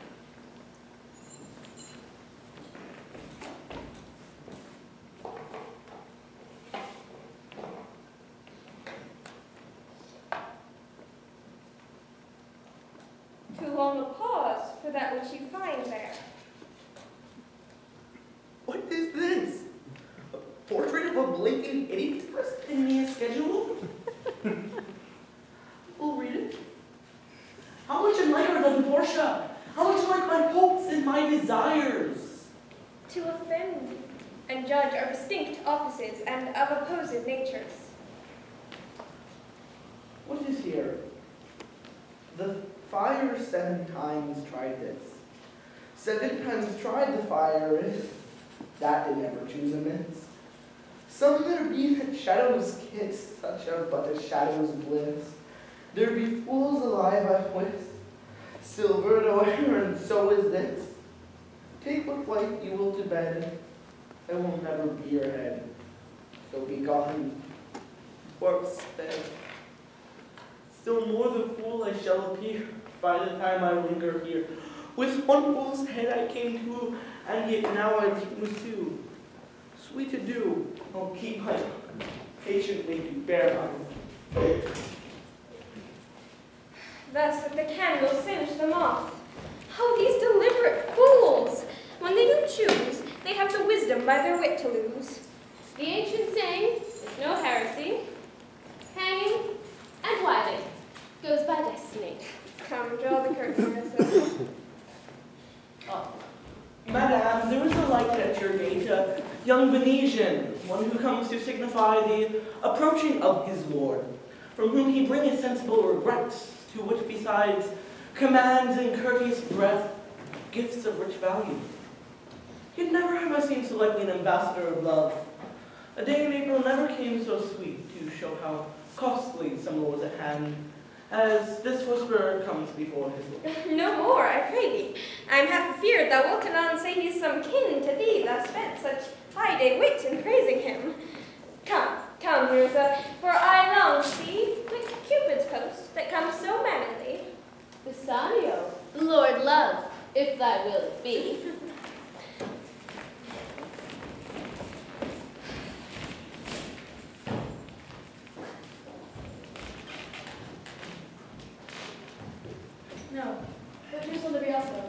Too long a pause for that which you find there. What is this? A portrait of a blinking idiot dressed in me schedule? We'll read it. How much am liker than Portia? How much like my hopes and my desires? To offend and judge are distinct offices and of opposed natures. What is here? The fire 7 times tried this. 7 times tried the fire is, that did never choose amiss. Some there be that shadows kiss, such are but a shadow's bliss. There be fools alive, I wis, silver no air, and so is this. Take what life you will to bed, and will never be your head. So be gone, corpse dead. Still more the fool I shall appear by the time I linger here. With one fool's head I came to, and yet now I lose too. Sweet to do, I'll keep my patiently to bear on. Thus with the candle singe the moth. How these deliberate fools! When they do choose, they have the wisdom by their wit to lose. The ancient saying, there's no heresy, hanging, and whiling goes by destiny. Come, draw the curtain, Nerissa. Oh. Madame, there is a light at your gate, a young Venetian, one who comes to signify the approaching of his lord, from whom he bringeth sensible regrets, to which besides commands and courteous breath, gifts of rich value. Yet never have I seen so likely an ambassador of love. A day in April never came so sweet to show how costly summer was at hand, as this whisperer comes before his lord. No more, I pray thee. I'm half afeard thou wilt anon say he's some kin to thee, thou spent such high day wit in praising him. Come, come, Nerissa, for I long to see quick Cupid's post that comes so mannerly. Bassanio, Lord love, if thy will it be. No, but here's Olivioso.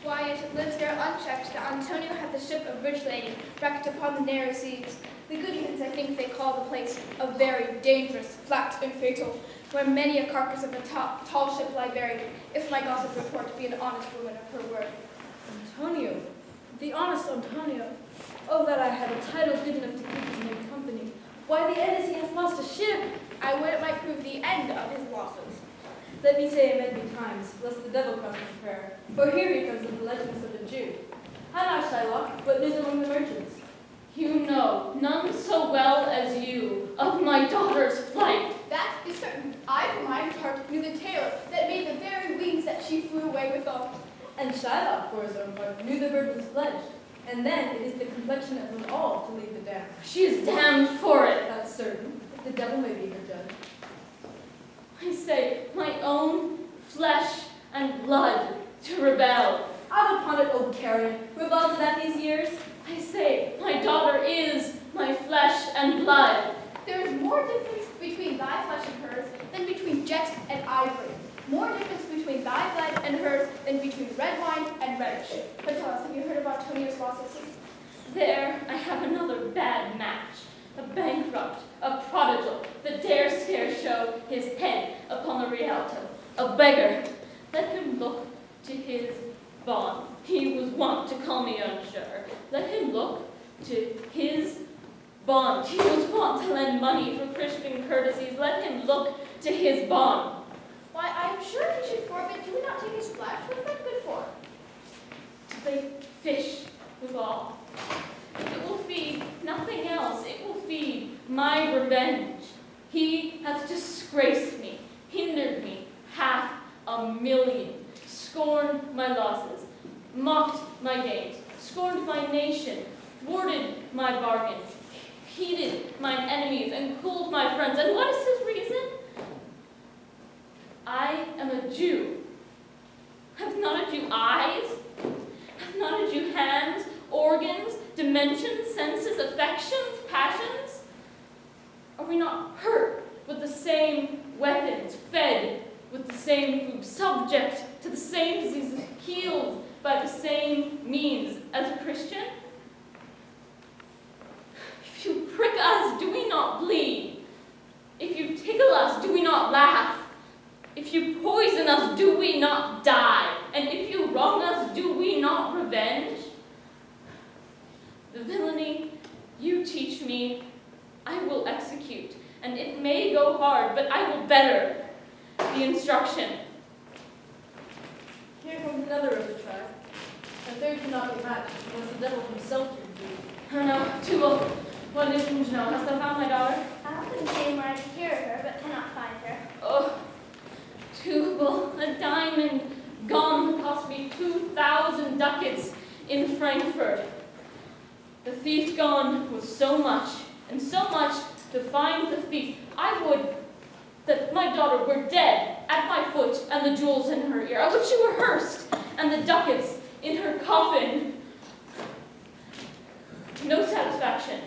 Why, it lives there unchecked that Antonio had the ship of rich lady wrecked upon the narrow seas. The Gutierrez, I think they call the place, a very dangerous, flat, and fatal, where many a carcass of a tall ship lie buried, if my gossip report be an honest woman of her word. Antonio, the honest Antonio. Oh, that I had a title good enough to keep his name company. Why, the end is he hath lost a ship. I would it might prove the end of his losses. Let me say it many times, lest the devil come in prayer. For here he comes with the legends of a Jew. How now, Shylock, what news among the merchants? You know none so well as you of my daughter's flight. That is certain. I, for my part, knew the tale that made the very wings that she flew away withal. And Shylock, for his own part, knew the bird was fledged. And then it is the complexion of them all to leave the damned. She is damned for it. That's certain. If the devil may be her judge. I say, my own flesh and blood to rebel. Out upon it, O carrion, rebels at these years. I say, my daughter is my flesh and blood. There is more difference between thy flesh and hers than between jet and ivory. More difference between thy blood and hers than between red wine and reddish. But tell us, have you heard about Antonio's losses? There I have another bad match. A bankrupt, a prodigal, that dare scarce show his head upon the Rialto. A beggar. Let him look to his bond. He was wont to call me unsure. Let him look to his bond. He was wont to lend money for Christian courtesies. Let him look to his bond. Why, I am sure if he should forfeit, do we not take his flesh? What is that good for? To play fish with all. If it will feed nothing else, it will feed my revenge. He hath disgraced me, hindered me 500,000, scorned my losses, mocked my gains, scorned my nation, thwarted my bargains, heeded mine enemies, and cooled my friends. And what is his reason? I am a Jew. Have not a Jew eyes? Have not a Jew hands, organs, dimensions, senses, affections, passions? Are we not hurt with the same weapons, fed with the same food, subject to the same diseases, healed by the same means as a Christian? If you prick us, do we not bleed? If you tickle us, do we not laugh? If you poison us, do we not die? And if you wrong us, do we not revenge? The villainy you teach me, I will execute, and it may go hard, but I will better the instruction. Here comes another of the tribe. A third cannot be matched, unless the devil himself should be. Oh no, Tubal, what is news now? Hast thou found my daughter? I often came where I could hear her, but cannot find her. Oh, Tubal, a diamond gone cost me 2,000 ducats in Frankfurt. The thief gone was so much, and so much to find the thief. I would that my daughter were dead at my foot, and the jewels in her ear. I would she were hearsed, and the ducats in her coffin. No satisfaction,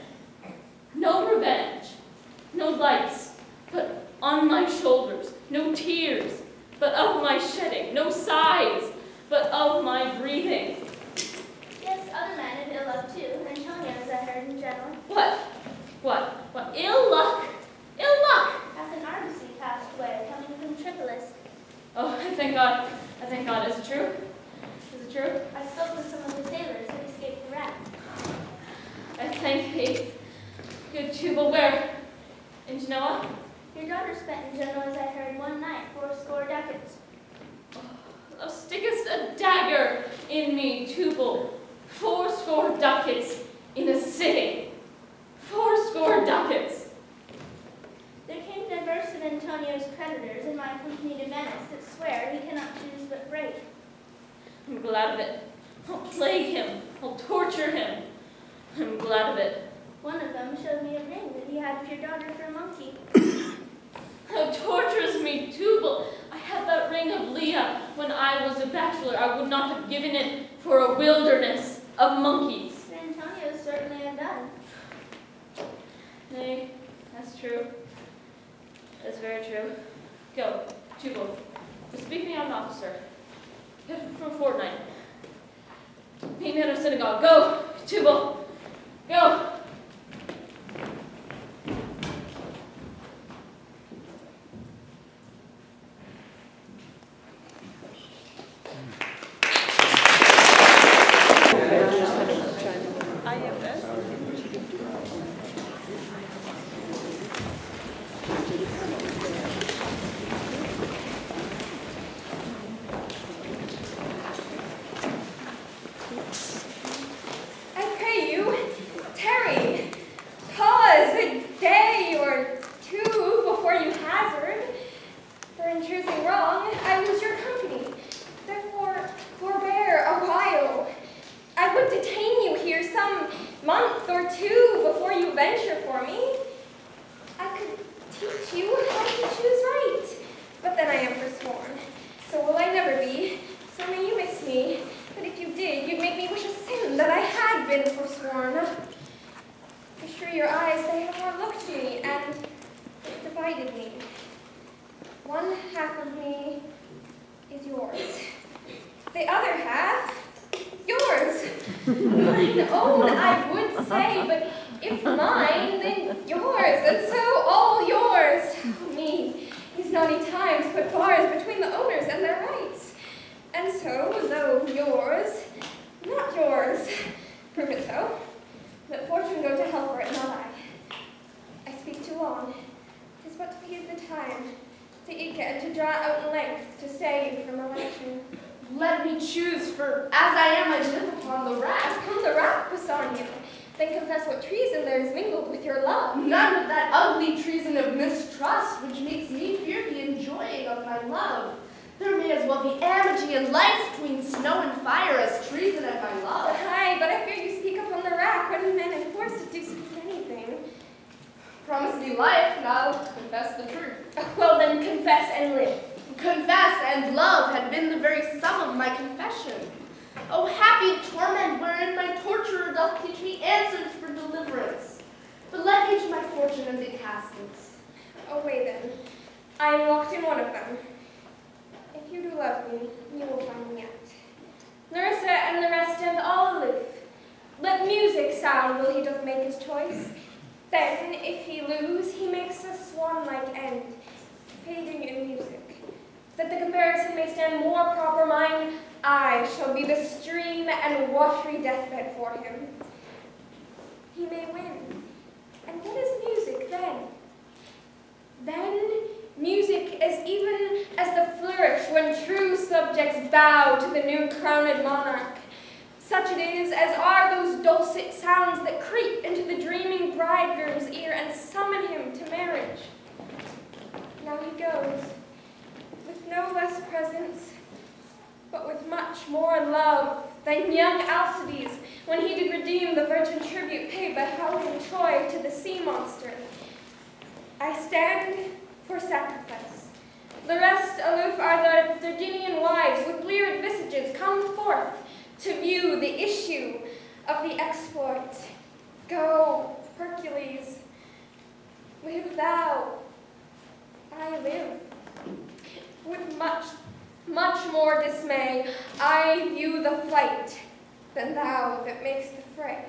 no revenge, no lights, but on my shoulders, no tears, but of my shedding, no sighs, but of my breathing. Yes, other men have ill luck too, Antonio's I heard in general. What? Ill luck? Ill luck! Hath an argosy passed away, coming from Tripolis. Oh, I thank God. I thank God. Is it true? Is it true? I spoke with some of the sailors who escaped the raft. I thank thee. Good Tubal, where? In Genoa? Your daughter spent in Genoa, as I heard, one night 40 ducats. Thou stickest a dagger in me, Tubal. 40 ducats in a sitting. 40 ducats. There came divers of Antonio's creditors in my company to Venice that swear he cannot choose but break. I'm glad of it. I'll plague him. I'll torture him. I'm glad of it. One of them showed me a ring that he had of your daughter for a monkey. How torturous me, Tubal. I had that ring of Leah when I was a bachelor. I would not have given it for a wilderness of monkeys. Sir Antonio certainly have done. Nay, that's true. That's very true. Go, Tubal. Speak me out an officer. For a fortnight. Meet me at a synagogue. Go, Tubal. Go. draw out in length to stay you from election. Let me choose, for as I am, I live upon the rack. Upon the rack, Bassanio. Then confess what treason there is mingled with your love. None but that ugly treason of mistrust, which makes me fear the enjoying of my love. There may as well be amity and life between snow and fire as treason at my love. Aye, but I fear you speak upon the rack when men enforced to do speak anything. Promise me life, and I'll confess the truth. Well then, confess and live. Confess and love had been the very sum of my confession. O happy torment wherein my torturer doth teach me answers for deliverance. But let me to my fortune and the caskets. Away then. I am locked in one of them. If you do love me, you will find me out. Nerissa and the rest stand all aloof. Let music sound while he doth make his choice. Then, if he lose, he makes a swan-like end, fading in music. That the comparison may stand more proper, mine, I shall be the stream and watery deathbed for him. He may win. And what is music then? Then music is even as the flourish when true subjects bow to the new crowned monarch. Such it is as are those dulcet sounds that creep into the dreaming bridegroom's ear and summon him to marriage. Now he goes, with no less presence, but with much more love than young Alcides, when he did redeem the virgin tribute paid by Helen and Troy to the sea monster. I stand for sacrifice. The rest aloof are the Dardanian wives with bleared visages come forth to view the issue of the exploit. Go, Hercules, live thou, I live. With much more dismay, I view the fight than thou that makes the fray.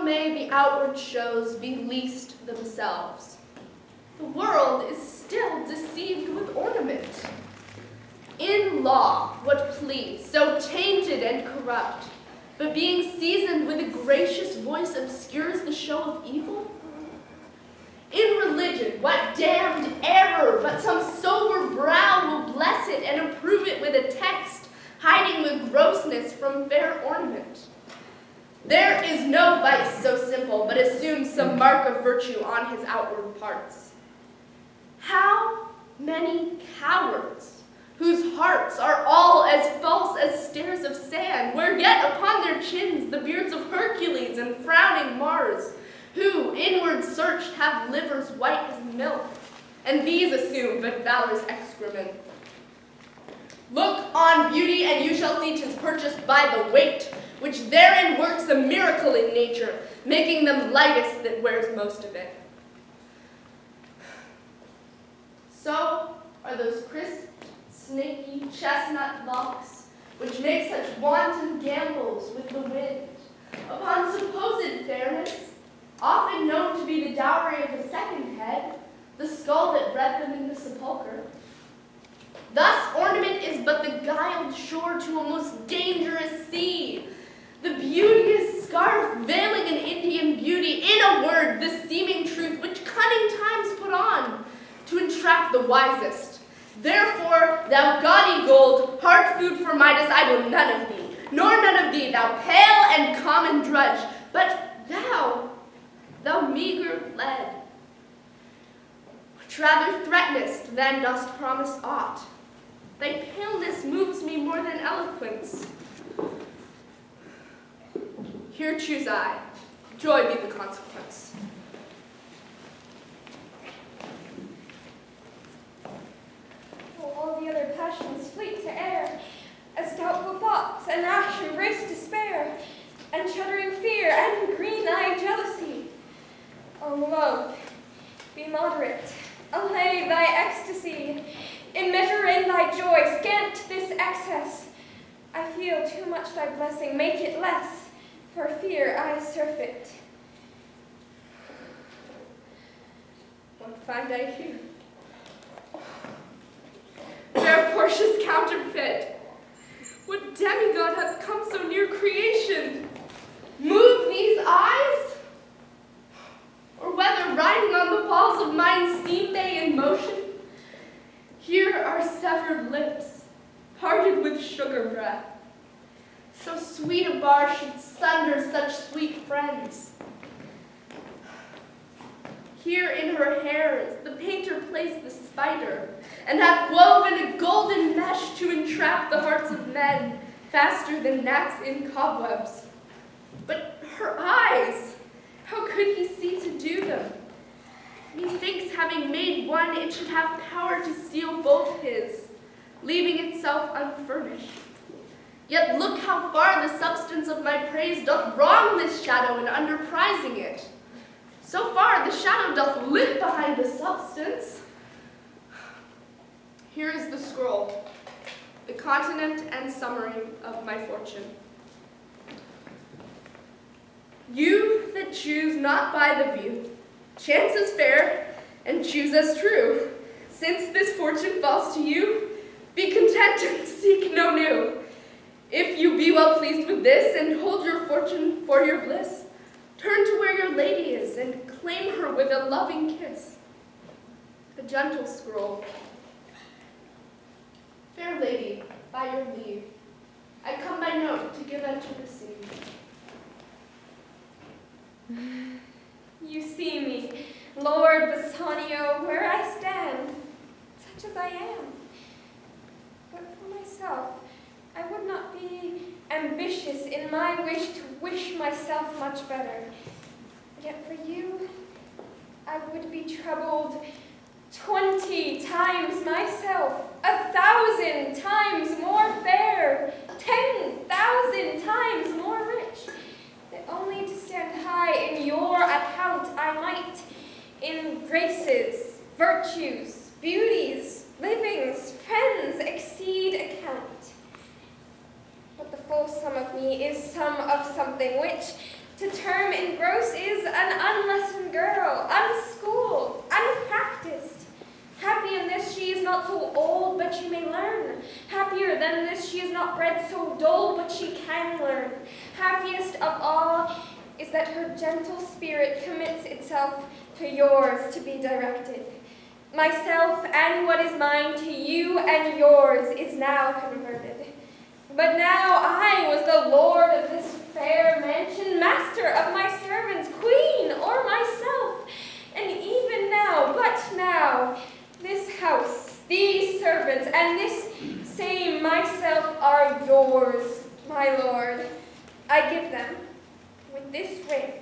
May the outward shows be least themselves. The world is still deceived with ornament. In law, what plea, so tainted and corrupt, but being seasoned with a gracious voice obscures the show of evil? In religion, what damned error, but some sober brow will bless it and approve it with a text, hiding the grossness from fair ornament. There is no vice so simple, but assumes some mark of virtue on his outward parts. How many cowards, whose hearts are all as false as stairs of sand, wear yet upon their chins the beards of Hercules and frowning Mars, who, inward searched, have livers white as milk, and these assume but valor's excrement. Look on beauty, and you shall see 'tis purchased by the weight, which therein works a miracle in nature, making them lightest that wears most of it. So are those crisp, snaky, chestnut locks, which make such wanton gambols with the wind, upon supposed fairness, often known to be the dowry of a second head, the skull that bred them in the sepulchre. Thus ornament is but the guiled shore to a most dangerous sea, the beauteous scarf veiling an Indian beauty, in a word, the seeming truth which cunning times put on to entrap the wisest. Therefore, thou gaudy gold, heart food for Midas, I will none of thee, nor none of thee, thou pale and common drudge, but thou meager lead, which rather threatenest than dost promise aught. Thy paleness moves me more than eloquence. here choose I. Joy be the consequence. Oh, all the other passions fleet to air, as doubtful thoughts, and rash embraced despair, and shuddering fear, and green-eyed jealousy. O love, be moderate, allay thy ecstasy, in measure in thy joy, scant this excess. I feel too much thy blessing, make it less, for fear I surfeit. What find I here? Fair Portia's counterfeit. What demigod hath come so near creation? Move these eyes? Or whether riding on the balls of mine seem they in motion? Here are severed lips, parted with sugar breath. So sweet a bar should sunder such sweet friends. Here in her hairs the painter placed the spider, and hath woven a golden mesh to entrap the hearts of men faster than gnats in cobwebs. But her eyes, how could he see to do them? Methinks having made one, it should have power to steal both his, leaving itself unfurnished. Yet look how far the substance of my praise doth wrong this shadow in underprizing it. So far the shadow doth live behind the substance. Here is the scroll, the continent and summary of my fortune. You that choose not by the view, chance is fair, and choose as true. Since this fortune falls to you, be content and seek no new. If you be well pleased with this, and hold your fortune for your bliss, turn to where your lady is, and claim her with a loving kiss. A gentle scroll. Fair lady, by your leave, I come by note to give and to receive. You see me, Lord Bassanio, where I stand, such as I am. But for myself, I would not be ambitious in my wish to wish myself much better. Yet for you, I would be troubled 20 times myself, 1,000 times more fair, 10,000 times more rich, that only to stand high in your account I might, in graces, virtues, beauties, livings, friends, exceed account. But the full sum of me is sum of something which, to term in gross, is an unlessoned girl, unschooled, unpracticed. Happy in this she is not so old, but she may learn. Happier than this she is not bred so dull, but she can learn. Happiest of all is that her gentle spirit commits itself to yours to be directed. Myself and what is mine to you and yours is now converted. But now I was the lord of this fair mansion, master of my servants, queen, or myself. And even now, but now, this house, these servants, and this same myself are yours, my lord. I give them with this ring,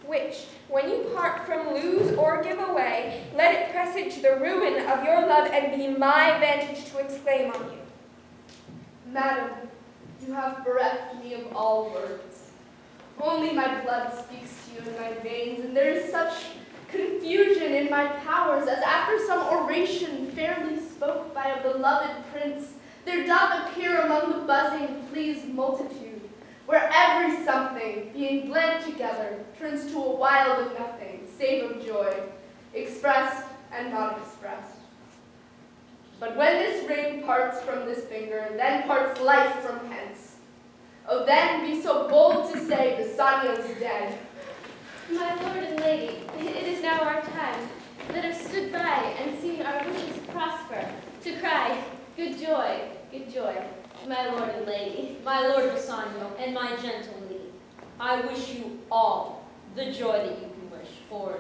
which, when you part from, lose, or give away, let it presage the ruin of your love and be my vantage to exclaim on you. Madam, you have bereft me of all words. Only my blood speaks to you in my veins, and there is such confusion in my powers as after some oration fairly spoke by a beloved prince, there doth appear among the buzzing, pleased multitude, where every something, being blent together, turns to a wild of nothing, save of joy, expressed and not expressed. But when this ring parts from this finger, then parts life from hence. Oh, then be so bold to say Bassanio's dead. My lord and lady, it is now our time that have stood by and seen our wishes prosper, to cry, good joy, my lord and lady. My lord Bassanio and my gentle lady, I wish you all the joy that you can wish, for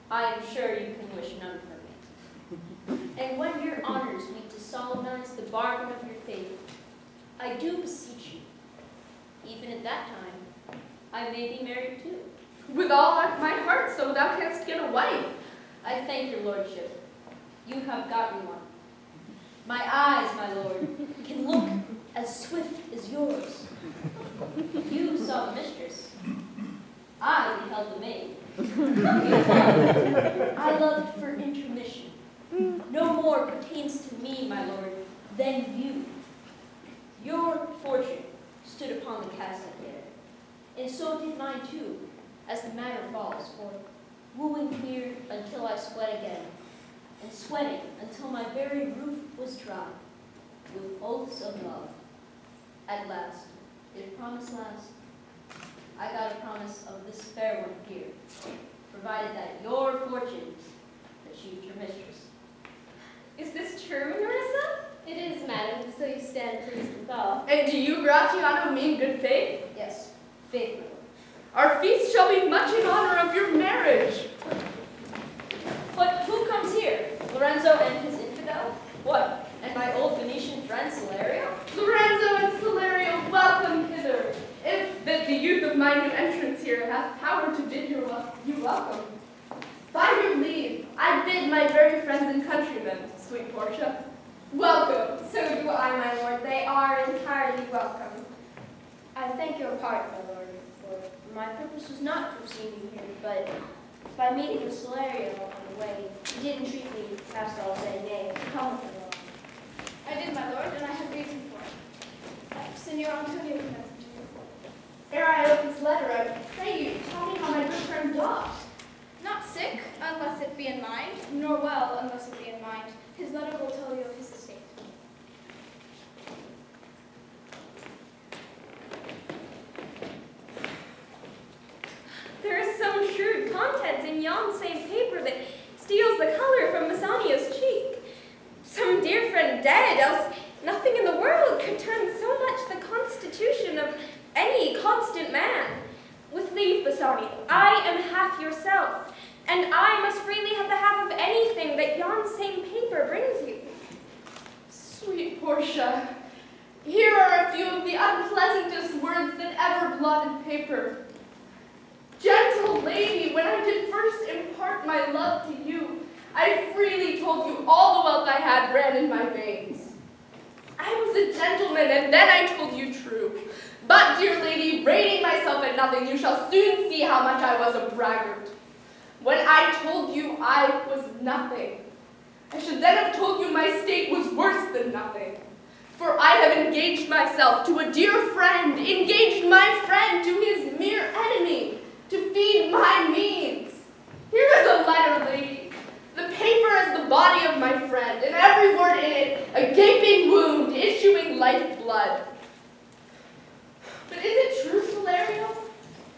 I am sure you can wish none for me. And when your honors meet to solemnize the bargain of your faith, I do beseech you, even at that time, I may be married too. With all my heart, so thou canst get a wife. I thank your lordship. You have gotten one. My eyes, my lord, can look as swift as yours. You saw the mistress. I beheld the maid. I loved for intermission. No more pertains to me, my lord, than you. Your fortune stood upon the casket there, and so did mine too, as the matter falls, for wooing here until I sweat again, and sweating until my very roof was dry, with oaths of love. At last, if promise last, I got a promise of this fair one here, provided that your fortune achieved your mistress. Is this true, Nerissa? It is, madam, so you stand pleased withal. And do you, Gratiano, mean good faith? Yes, faith, my lord. Our feast shall be much in honor of your marriage. But who comes here? Lorenzo and his infidel? What? And my old Venetian friend Salerio? Lorenzo and Salerio, welcome hither. If that the youth of my new entrance here hath power to bid you welcome. By your leave, I bid my very friends and countrymen, sweet Portia, welcome. So do I, my lord. They are entirely welcome. I thank your pardon, my lord, for my purpose was not to have seen you here, but by meeting with Salerio on the way, he did entreat me, past all saying nay, to come with him along. I did, my lord, and I have reason for it. Senor Antonio can message you. Ere I open this letter, I pray you, tell me how my good friend doth. Not sick, unless it be in mind, nor well, unless it be in mind. His letter will tell you of his estate. There is some shrewd contents in yon same paper that steals the color from Bassanio's cheek. Some dear friend dead, else nothing in the world could turn so much the constitution of any constant man. With leave, Bassanio, I am half yourself, and I must freely have the half of anything that yon same paper brings you. Sweet Portia, here are a few of the unpleasantest words that ever blotted paper. Gentle lady, when I did first impart my love to you, I freely told you all the wealth I had ran in my veins. I was a gentleman, and then I told you true. But, dear lady, rating myself at nothing, you shall soon see how much I was a braggart. When I told you I was nothing, I should then have told you my state was worse than nothing. For I have engaged myself to a dear friend, engaged my friend to his mere enemy, to feed my means. Here is a letter, lady. The paper is the body of my friend, and every word in it a gaping wound issuing lifeblood. But is it true, Salerio?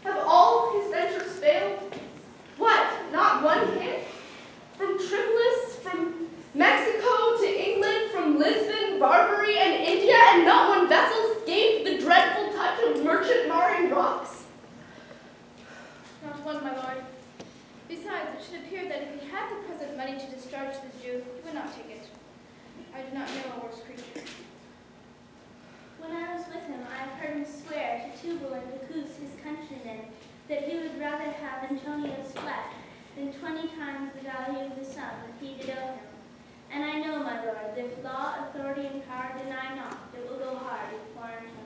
Have all his ventures failed? What, not one hint? From Tripolis, from Mexico to England, from Lisbon, Barbary, and India, and not one vessel escaped the dreadful touch of merchant marring rocks? Not one, my lord. Besides, it should appear that if he had the present money to discharge the Jew, he would not take it. I do not know a worse creature. When I was with him, I have heard him swear to Tubal and Dickson, his countrymen, that he would rather have Antonio's flesh than 20 times the value of the sum that he did owe him. And I know, my lord, that if law, authority, and power deny not, it will go hard with poor Antonio.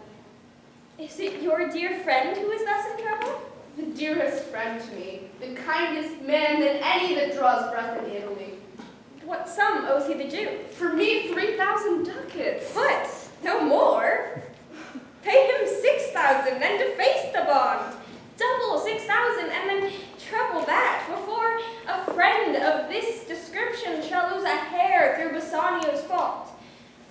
Is it your dear friend who is thus in trouble? The dearest friend to me, the kindest man than any that draws breath in Italy. What sum owes he the Jew? For me, 3,000 ducats. What? No more? Pay him 6,000 and deface the bond. Double 6,000 and then treble that before a friend of this description shall lose a hair through Bassanio's fault.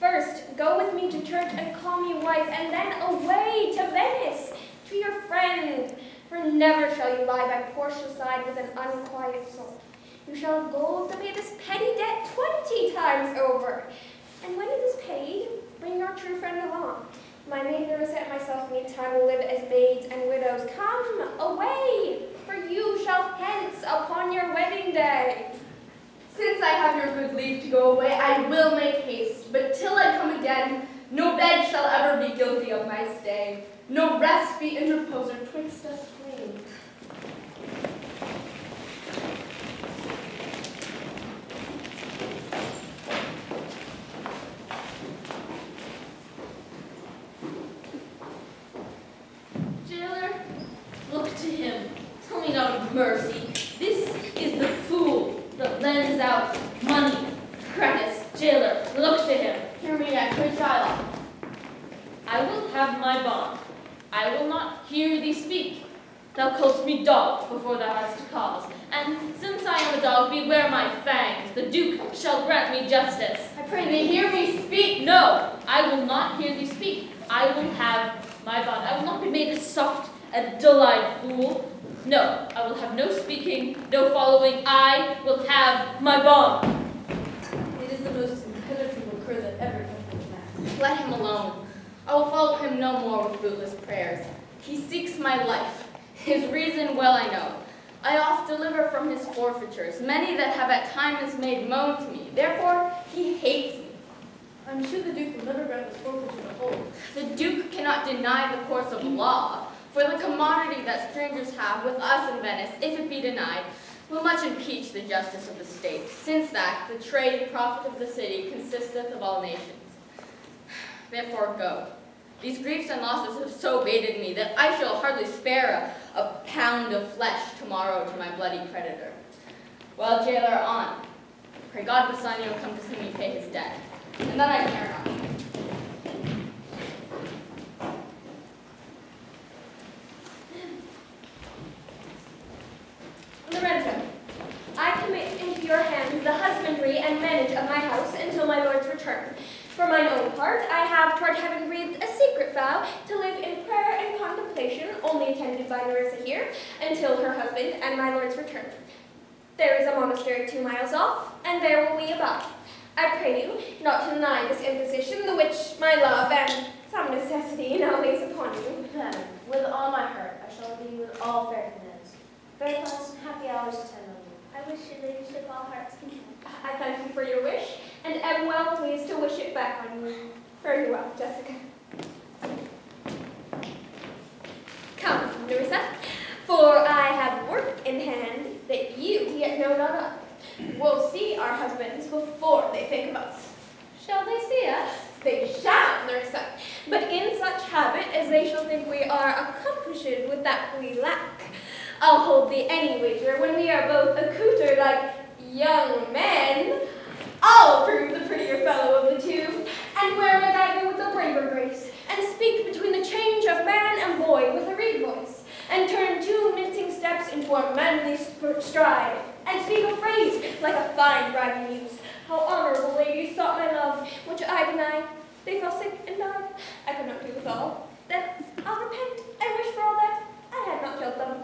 First, go with me to church and call me wife, and then away to Venice, to your friend. For never shall you lie by Portia's side with an unquiet soul. You shall have gold to pay this petty debt 20 times over. And when it is paid, bring your true friend along. My maid Nerissa and myself meantime will live as maids and widows. Come, away, for you shall hence upon your wedding day. Since I have your good leave to go away, I will make haste. But till I come again, no bed shall ever be guilty of my stay. No rest the interposer twixt us twain. Jailer, look to him. Tell me not of mercy. This is the fool that lends out money. Gratis, jailer, look to him. Hear me next, good Shylock. I will have my bond. I will not hear thee speak. Thou callest me dog before thou hast a cause, and since I am a dog, beware my fangs. The Duke shall grant me justice. I pray thee, hear me speak. No, I will not hear thee speak. I will have my bond. I will not be made a soft and dull-eyed fool. No, I will have no speaking, no following. I will have my bond. It is the most impenetrable cur that ever entered man. Let him alone. I will follow him no more with bootless prayers. He seeks my life. His reason well I know. I oft deliver from his forfeitures, many that have at times made moan to me. Therefore, he hates me. I'm sure the Duke will never grant this forfeiture to hold. The Duke cannot deny the course of law, for the commodity that strangers have with us in Venice, if it be denied, will much impeach the justice of the state, since that the trade and profit of the city consisteth of all nations. Therefore go. These griefs and losses have so baited me that I shall hardly spare a pound of flesh tomorrow to my bloody creditor. Well, jailer, on. Pray God Bassanio come to see me pay his debt. And then I turn on. Lorenzo, I commit into your hands the husbandry and manage of my house until my lord's return. For mine own part, I have toward heaven breathed a secret vow to live in prayer and contemplation, only attended by Nerissa here, until her husband and my lord's return. There is a monastery 2 miles off, and there will we abide. I pray you not to deny this imposition, the which my love and some necessity now lays upon you. Madam, with all my heart, I shall be with all fair commands. Very pleasant, happy hours attend on you. I wish your ladyship all hearts content. I thank you for your wish, and am well pleased to wish it back on you. Fare you well, Jessica. Come, Nerissa, for I have work in hand that you yet know not of. We'll see our husbands before they think of us. Shall they see us? They shall, Nerissa, but in such habit as they shall think we are accomplished with that we lack. I'll hold thee any wager when we are both accoutered like young men. I'll prove the prettier fellow of the two, and wear my dagger with a braver grace, and speak between the change of man and boy with a reed voice, and turn 2 mincing steps into a manly stride, and speak a phrase like a fine bragging youth. How honorable ladies sought my love, which I denied. They fell sick and died. I could not do withal. Then I'll repent and wish for all that I had not killed them.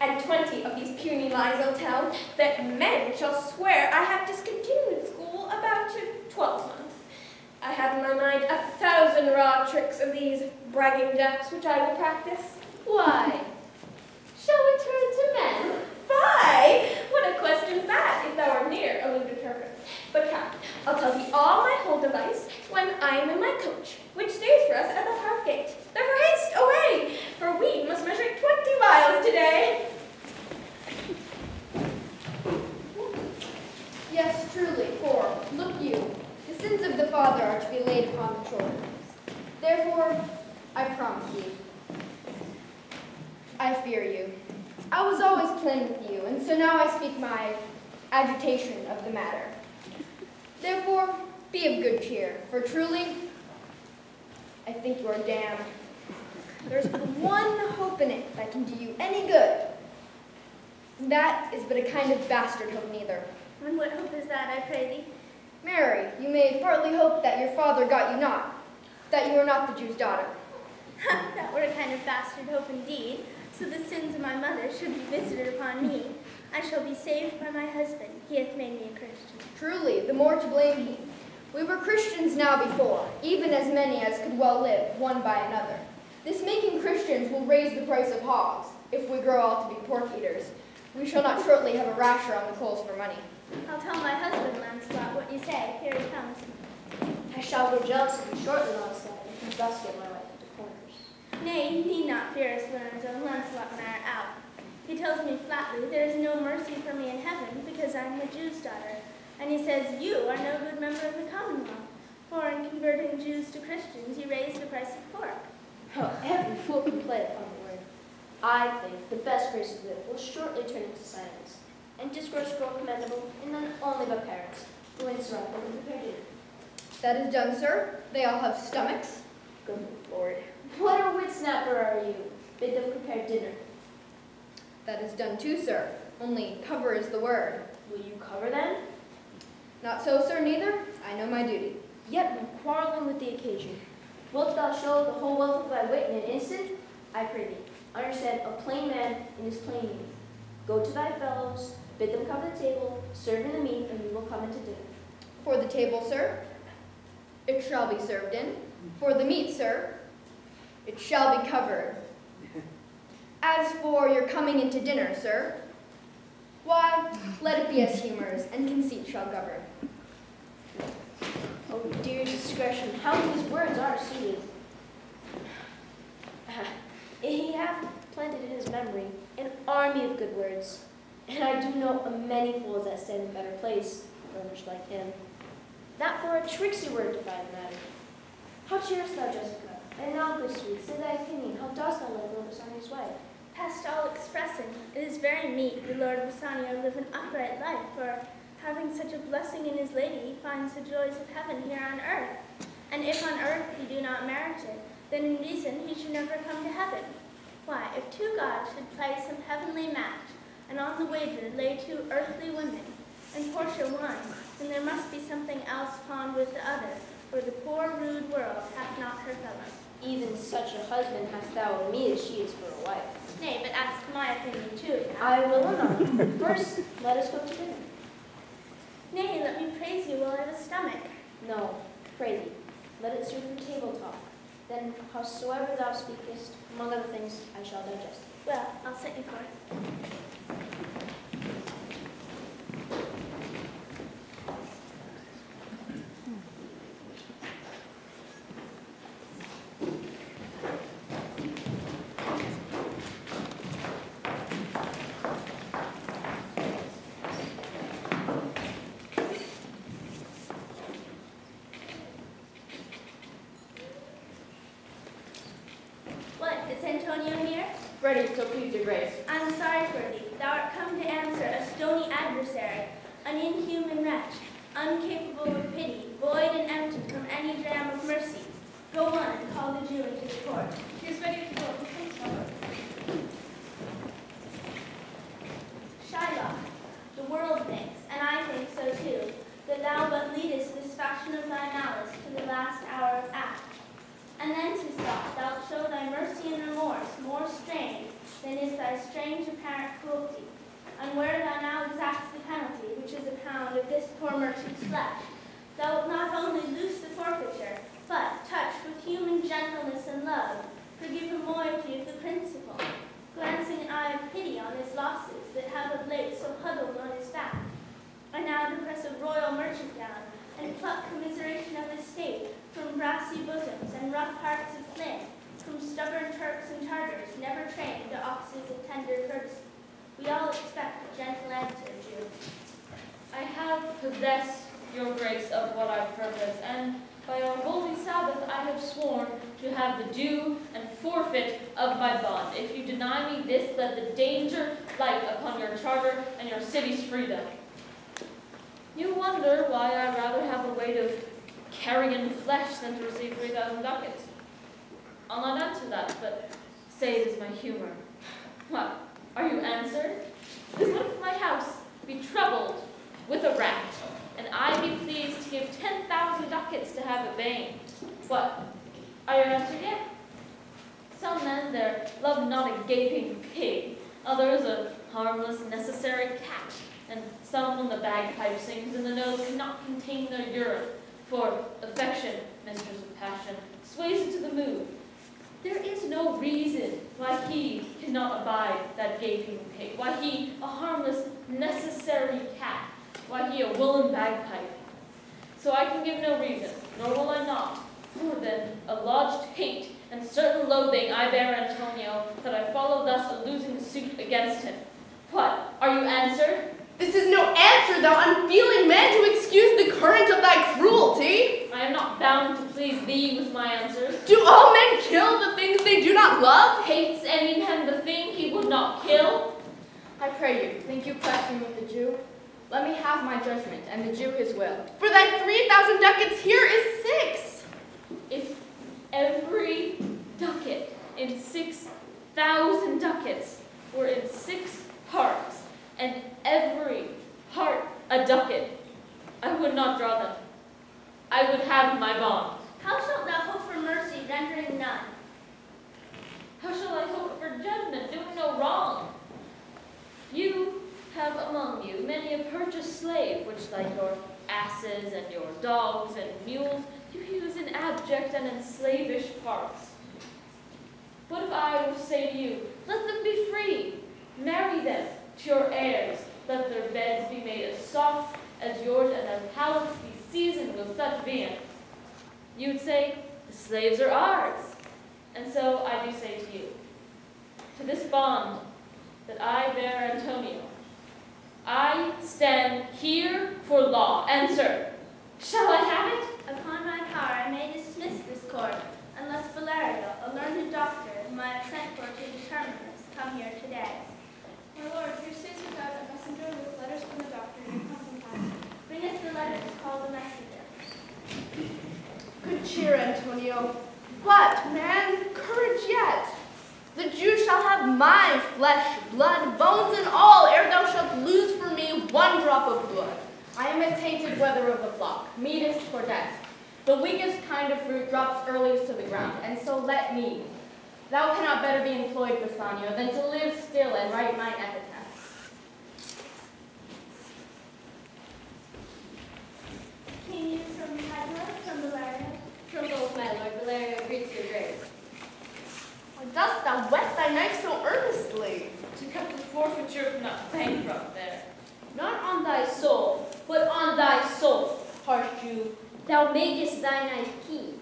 And 20 of these puny lies I'll tell, that men shall swear I have discontinued school about 12 months. I have in my mind 1,000 raw tricks of these bragging jacks which I will practice. Why? Shall we turn to men? Fie! What a question's that, if thou art near a lewd interpreter. But come, I'll tell thee all my whole device when I am in my coach, which stays for us at the park gate. Therefore haste away, for we must measure 20 miles today. Yes, truly, for, look you, the sins of the father are to be laid upon the children. Therefore, I promise you, I fear you. I was always plain with you, and so now I speak my agitation of the matter. Therefore, be of good cheer, for truly, I think you are damned. There's but one hope in it that can do you any good. That is but a kind of bastard hope neither. And what hope is that, I pray thee? Mary, you may partly hope that your father got you not, that you are not the Jew's daughter. That were a kind of bastard hope indeed. So the sins of my mother should be visited upon me. I shall be saved by my husband. He hath made me a Christian. Truly, the more to blame he. We were Christians now before, even as many as could well live, one by another. This making Christians will raise the price of hogs, if we grow all to be pork eaters. We shall not shortly have a rasher on the coals for money. I'll tell my husband, Launcelot, what you say. Here he comes. I shall grow jealous of you shortly, Launcelot, if you thus get my wife into corners. Nay, you need not fear us, Lorenzo. Launcelot and I are out. He tells me flatly there is no mercy for me in heaven because I am a Jew's daughter. And he says you are no good member of the Commonwealth, for in converting Jews to Christians you raise the price of pork. Oh, every fool can play upon the word. I think the best grace of wit will shortly turn into silence, and discourse grow commendable, and then only by parents, who interrupt when we prepare dinner. That is done, sir. They all have stomachs. Good Lord. What a wit snapper are you? Bid them prepare dinner. That is done too, sir. Only cover is the word. Will you cover them? Not so, sir, neither. I know my duty. Yet no quarreling with the occasion. Wilt thou show the whole wealth of thy wit in an instant? I pray thee, understand a plain man in his plain meaning. Go to thy fellows, bid them cover the table, serve in the meat, and we will come into dinner. For the table, sir, it shall be served in. For the meat, sir, it shall be covered. As for your coming into dinner, sir, why, let it be as humors, and conceit shall govern. Oh, dear discretion, how these words are suited. He hath planted in his memory an army of good words, and I do know a many fools that stand in better place, furnished like him. That for a tricksy word to find matter. How cheerest thou, Jessica? And now, good sweet, say thy opinion. How dost thou like Lord Bassanio's wife? Past all expressing, it is very meet the Lord Bassanio live an upright life, for having such a blessing in his lady, he finds the joys of heaven here on earth. And if on earth he do not merit it, then in reason he should never come to heaven. Why, if two gods should play some heavenly match, and on the wager lay two earthly women, and Portia one, then there must be something else pawned with the other, for the poor rude world hath not her fellow. Even such a husband hast thou in me as she is for a wife. Nay, but ask my opinion too. I will not. First, let us go to dinner. Nay, let me praise you while I have a stomach. No, pray thee, let it serve for table talk. Then, howsoever thou speakest, among other things, I shall digest. Well, I'll set you forth. Ready, so please your grace. I'm sorry for thee. Thou art come to answer a stony adversary, an inhuman wretch, incapable of pity, void and empty from any dram of mercy. Go on and call the Jew into the court. He is ready to go. Shylock, the world thinks, and I think so too, that thou but leadest this fashion of thy malice to the last hour of act. And then 'tis thought thou'lt show thy mercy and remorse more strange than is thy strange apparent cruelty. And where thou now exacts the penalty, which is a pound of this poor merchant's flesh, thou wilt not only loose the forfeiture, but, touched with human gentleness and love, forgive the moiety of the principal, glancing an eye of pity on his losses that have of late so huddled on his back. And now to press a royal merchant down, and pluck commiseration of his state from brassy bosoms and rough hearts of flint, from stubborn Turks and Tartars, never trained to offices of tender courtesy. We all expect a gentle answer, Jew. I have possessed your grace of what I purpose, and by our holy Sabbath I have sworn to have the due and forfeit of my bond. If you deny me this, let the danger light upon your charter and your city's freedom. You wonder why I'd rather have a weight of carrion flesh than to receive 3,000 ducats. I'll not answer that, but say it is my humor. What, are you answered? As if my house be troubled with a rat, and I be pleased to give 10,000 ducats to have it banged. What, are you answered yet? Some men there love not a gaping pig, others a harmless, necessary cat, and some when the bagpipe sings and the nose cannot contain their urine, for affection, mistress of passion, sways it to the mood. There is no reason why he cannot abide that gaping pig, why he a harmless, necessary cat, why he a woolen bagpipe. So I can give no reason, nor will I not, more than a lodged hate and certain loathing I bear Antonio, that I follow thus a losing suit against him. What, are you answered? This is no answer, thou unfeeling man, to excuse the current of thy cruelty. I am not bound to please thee with my answers. Do all men kill the things they do not love? Hates any man the thing he would not kill? I pray you, think you question with the Jew? Let me have my judgment, and the Jew his will. For thy 3,000 ducats here is 6. If every ducat in 6,000 ducats were in 6 parts, and every part a ducat, I would not draw them. I would have my bond. How shalt thou hope for mercy, rendering none? How shall I hope for judgment, doing no wrong? You have among you many a purchased slave, which like your asses and your dogs and mules, you use in abject and in slavish parts. What if I were to say to you, let them be free, marry them to your heirs, let their beds be made as soft as yours and their palates be seasoned with such viand? You'd say, the slaves are ours. And so I do say to you, to this bond that I bear Antonio, I stand here for law. Answer, shall I have it? Upon my power I may dismiss this court, unless Valerio, a learned doctor, whom I have sent for to determine this, come here today. My lord, your sits without a messenger with letters from the doctor to come from time. Bring us the letters, call the messenger. Good cheer, Antonio. What, man? Courage yet. The Jew shall have my flesh, blood, bones, and all, ere thou shalt lose for me one drop of blood. I am a tainted wether of the flock, meetest for death. The weakest kind of fruit drops earliest to the ground, and so let me. Thou cannot better be employed, Bassanio, than to live still and write mine epitaph. Came you from Padua, from Valerio? From both, my lord. Valerio greets your grace. Why dost thou whet thy knife so earnestly? To cut the forfeiture from that bankrupt there. Not on thy soul, but on thy soul, harsh Jew. Thou makest thy knife keen,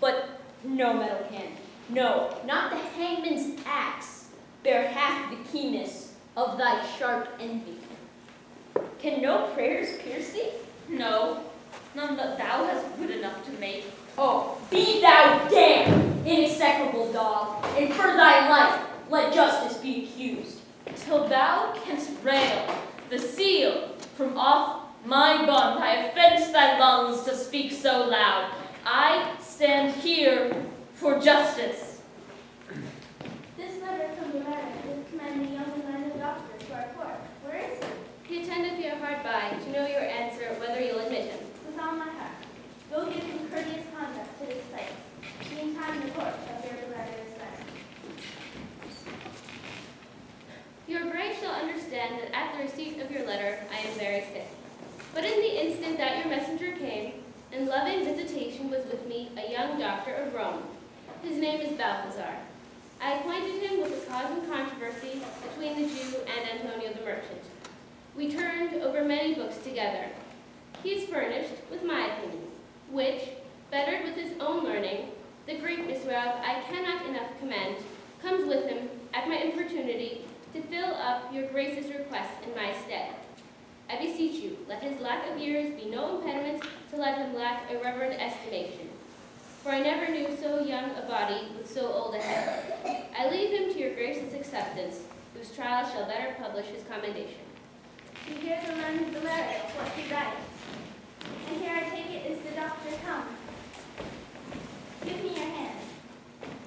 but no metal can. No, not the hangman's axe bear half the keenness of thy sharp envy. Can no prayers pierce thee? No, none that thou hast wit enough to make. Oh, be thou damned, inexecrable dog, and for thy life let justice be accused. Till thou canst rail the seal from off my bond, I have fenced thy lungs to speak so loud. I stand here for justice. This letter from Valerio is commending a young and learned doctor to our court. Where is he? He attendeth here hard by, to know your answer whether you'll admit him. With all my heart. Go give him courteous conduct to this place. Meantime, the court shall hear Valerio's letter. Your grace shall understand that at the receipt of your letter I am very sick. But in the instant that your messenger came, in loving visitation was with me a young doctor of Rome. His name is Balthazar. I acquainted him with the cause and controversy between the Jew and Antonio the merchant. We turned over many books together. He is furnished with my opinion, which, bettered with his own learning, the Greekness whereof I cannot enough commend, comes with him at my importunity to fill up your grace's request in my stead. I beseech you, let his lack of years be no impediment to let him lack a reverend estimation. For I never knew so young a body with so old a head. I leave him to your grace's acceptance, whose trial shall better publish his commendation. You hear the learned Valerio, what he writes. And here I take it is the doctor come. Give me your hand.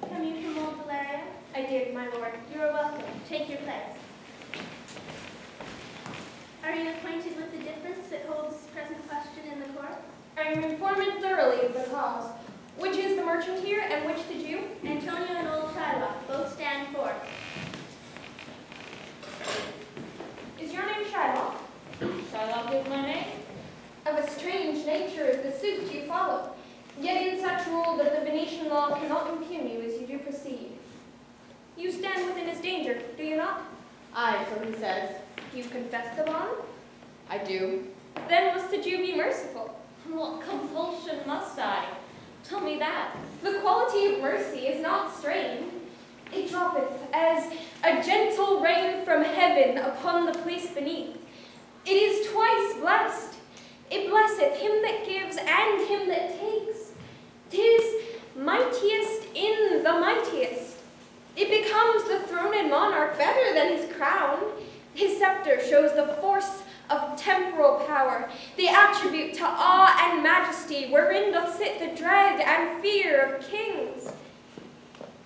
Come you from old Valerio? I did, my lord. You are welcome. Take your place. Are you acquainted with the difference that holds this present question in the court? I am informed thoroughly of the cause. Which is the merchant here, and which the Jew? Antonio and old Shylock both stand forth. Is your name Shylock? Shylock is my name. Of a strange nature is the suit you follow, yet in such rule that the Venetian law cannot impugn you as you do proceed. You stand within his danger, do you not? Aye, so he says. You confess the bond? I do. Then must the Jew be merciful. What compulsion must I? Tell me that. The quality of mercy is not strained. It droppeth as a gentle rain from heaven upon the place beneath. It is twice blessed. It blesseth him that gives and him that takes. 'Tis mightiest in the mightiest. It becomes the throned monarch better than his crown. His scepter shows the force of temporal power, the attribute to awe and majesty, wherein doth sit the dread and fear of kings.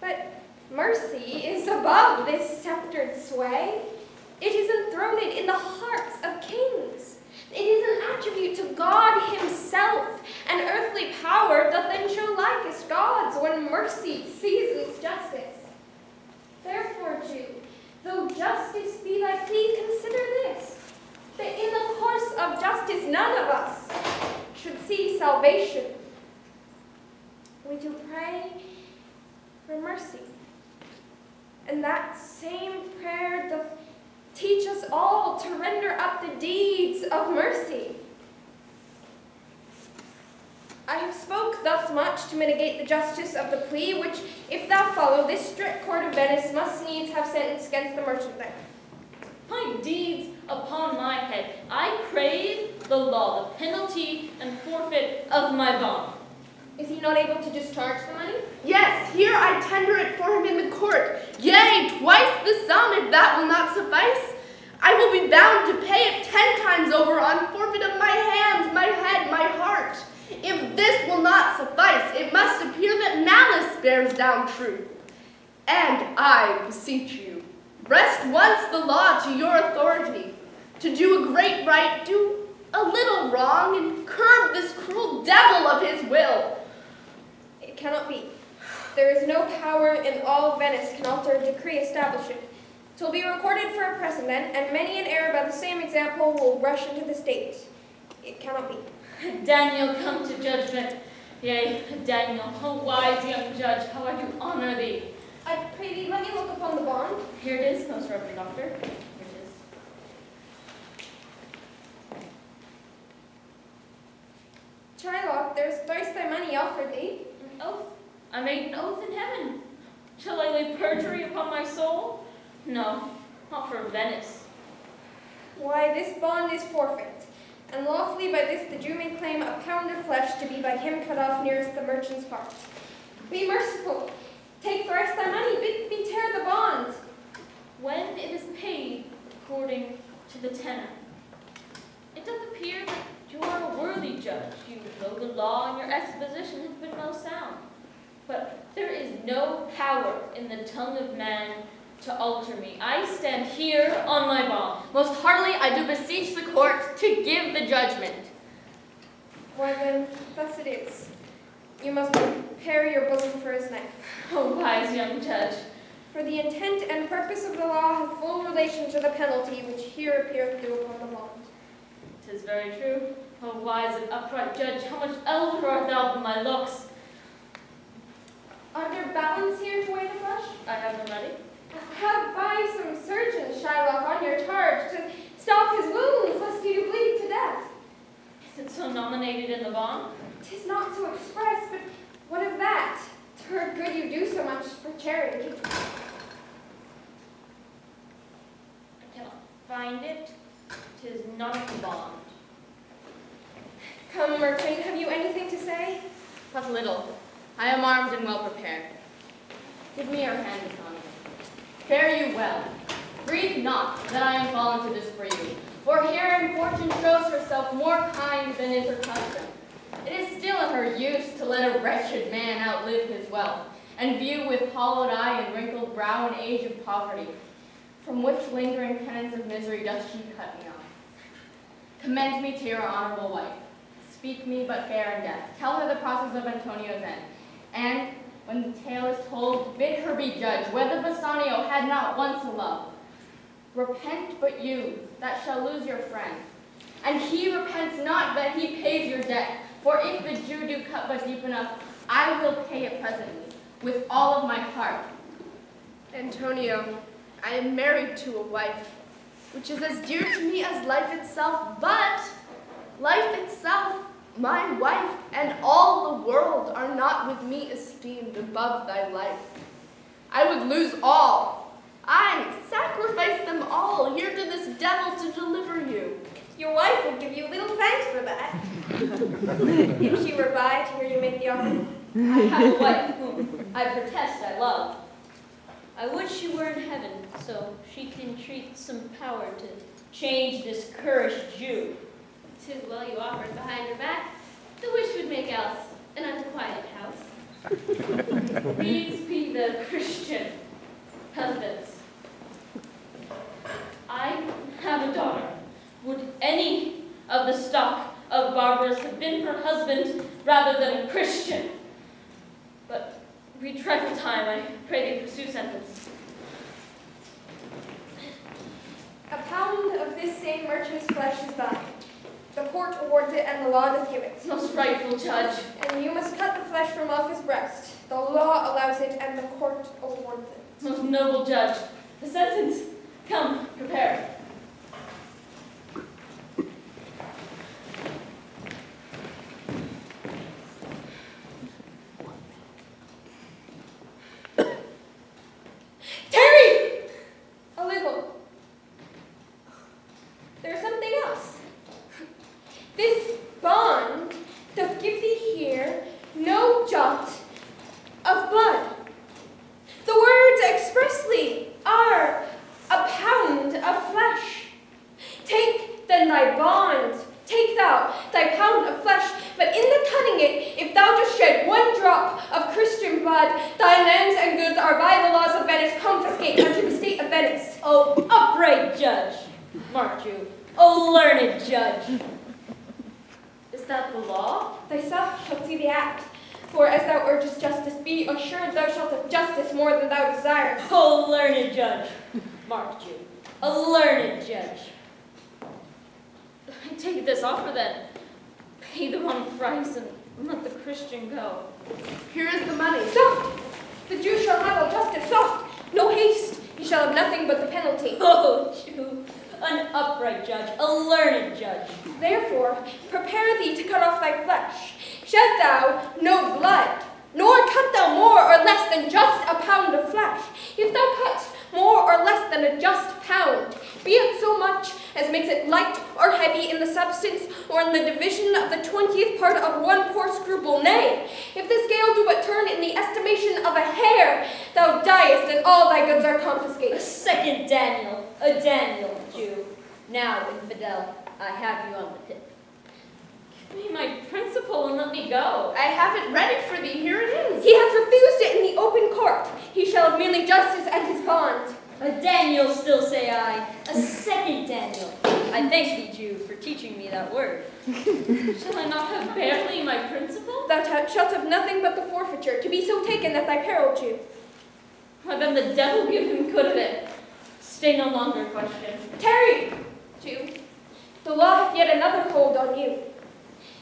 But mercy is above this sceptred sway. It is enthroned in the hearts of kings. It is an attribute to God himself, and earthly power doth then show likest gods when mercy seasons justice. Therefore, Jew, though justice be thy plea, consider this, that in the course of justice none of us should see salvation. We do pray for mercy, and that same prayer doth teach us all to render up the deeds of mercy. I have spoke thus much to mitigate the justice of the plea, which, if thou follow, this strict court of Venice must needs have sentence against the merchant there. My deeds upon my head. I crave the law, the penalty and forfeit of my bond. Is he not able to discharge the money? Yes, here I tender it for him in the court. Yea, twice the sum, if that will not suffice. I will be bound to pay it 10 times over on forfeit of my hands, my head, my heart. If this will not suffice, it must appear that malice bears down truth. And I beseech you, rest once the law to your authority. To do a great right, do a little wrong, and curb this cruel devil of his will. It cannot be. There is no power in all Venice can alter a decree established. 'Twill be recorded for a precedent, and many an heir by the same example will rush into the state. It cannot be. Daniel, come to judgment. Yea, Daniel, O wise young judge, how I do honor thee. I pray thee, let me look upon the bond. Here it is, most reverend doctor. Here it is. Shylock, there's thrice thy money offered thee. An oath. I made an oath in heaven. Shall I lay perjury upon my soul? No, not for Venice. Why, this bond is forfeit, and lawfully by this the Jew may claim a pound of flesh to be by him cut off nearest the merchant's heart. Be merciful. Take thrice thy money, bid me tear the bond. When it is paid according to the tenor. It doth appear that you are a worthy judge. You know the law, and your exposition has been most sound. But there is no power in the tongue of man to alter me. I stand here on my bond. Most heartily I do beseech the court to give the judgment. Why then, thus it is. You must prepare your bosom for his knife. O wise young judge. For the intent and purpose of the law have full relation to the penalty which here appeareth due upon the bond. 'Tis very true. O wise and upright judge, how much elder art thou than my looks. Are there balance here to weigh the flesh? I have them ready. Have by some surgeon, Shylock, on your charge to stop his wounds, lest he do bleed to death. Is it so nominated in the bond? 'Tis not so expressed, but what of that? 'Twere good you do so much for charity. I cannot find it. 'Tis not in the bond. Come, merchant, have you anything to say? But little. I am armed and well prepared. Give me your hand, Bassanio. Fare you well. Grieve not that I am fallen to this for you, for herein fortune shows herself more kind than is her custom. It is still in her use to let a wretched man outlive his wealth, and view with hollowed eye and wrinkled brow an age of poverty, from which lingering penance of misery doth she cut me off. Commend me to your honorable wife. Speak me but fair in death. Tell her the process of Antonio's end, and when the tale is told, bid her be judge whether Bassanio had not once a love. Repent but you, that shall lose your friend, and he repents not that he pays your debt. For if the Jew do cut but deep enough, I will pay it presently, with all of my heart. Antonio, I am married to a wife, which is as dear to me as life itself, but life itself My wife and all the world are not with me esteemed above thy life. I would lose all. I sacrifice them all here to this devil to deliver you. Your wife would give you little thanks for that. If she were by to hear you make the offer. I have a wife whom I protest I love. I would she were in heaven, so she can entreat some power to change this currish Jew. 'Tis well you offered behind her back. The wish would make else an unquiet house. These be the Christian husbands. I have a daughter. Would any of the stock of barbarous have been her husband rather than a Christian? But we trifle time, I pray thee pursue sentence. A pound of this same merchant's flesh is thine. The court awards it, and the law doth give it. Most rightful judge. And you must cut the flesh from off his breast. The law allows it, and the court awards it. Most noble judge. The sentence. Come, prepare. Terry! A little. There's something else. This bond doth give thee here no jot of blood. The words expressly are a pound of flesh. Take then thy bond, take thou thy pound of flesh, but in the cutting it, if thou dost shed one drop of Christian blood, thy lands and goods are by the laws of Venice confiscate unto the state of Venice. O upright judge, mark you, O learned judge. Is that the law? Thyself shalt see the act. For as thou urgest justice, be assured thou shalt have justice more than thou desirest. O learned judge, mark you, a learned judge. Take this offer then. Pay the one price and let the Christian go. Here is the money. Soft! The Jew shall handle justice soft. No haste. He shall have nothing but the penalty. O Jew, an upright judge, a learned judge. Therefore, prepare thee to cut off thy flesh. Shed thou no blood, nor cut thou more or less than just a pound of flesh. If thou cut more or less than a just pound, be it so much as makes it light or heavy in the substance, or in the division of the 20th part of one poor scruple. Nay, if the scale do but turn in the estimation of a hair, thou diest, and all thy goods are confiscated. A second Daniel, a Daniel, Jew. Now, infidel, I have you on the tip. Give me my principal and let me go. I have it ready for thee. Here it is. He hath refused it in the open court. He shall have merely justice and his bond. A Daniel still say I, a second Daniel. I thank thee, Jew, for teaching me that word. Shall I not have barely my principal? Thou shalt have nothing but the forfeiture, to be so taken at thy peril, Jew. Why then the devil give him good of it. Stay no longer, question. Tarry, Jew. The law hath yet another hold on you.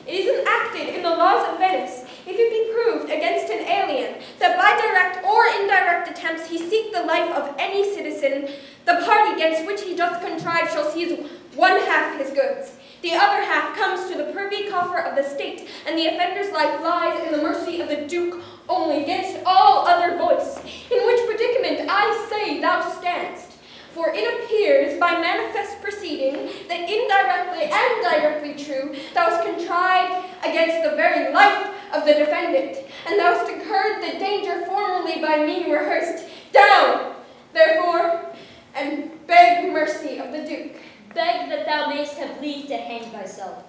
It is enacted in the laws of Venice, if it be proved against an alien, that by direct or indirect attempts he seek the life of any citizen, the party against which he doth contrive shall seize one half his goods. The other half comes to the privy coffer of the state, and the offender's life lies in the mercy of the Duke only against all other voice. In which predicament I say thou standst. For it appears by manifest proceeding that indirectly and directly true thou hast contrived against the very life of the defendant, and thou hast incurred the danger formerly by me rehearsed. Down, therefore, and beg mercy of the Duke. Beg that thou mayst have leave to hang thyself,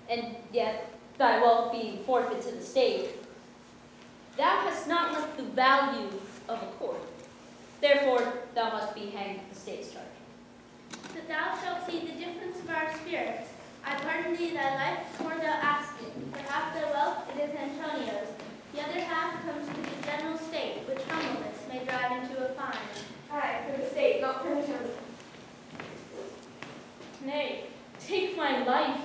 and yet thy wealth being forfeit to the state. Thou hast not left the value of a court. Therefore, thou must be hanged at the state's charge. That thou shalt see the difference of our spirits. I pardon thee thy life before thou ask it. For half thy wealth it is Antonio's. The other half comes to the general state, which humbleness may drive into a fine. Aye, for the state, not for him. Nay, take my life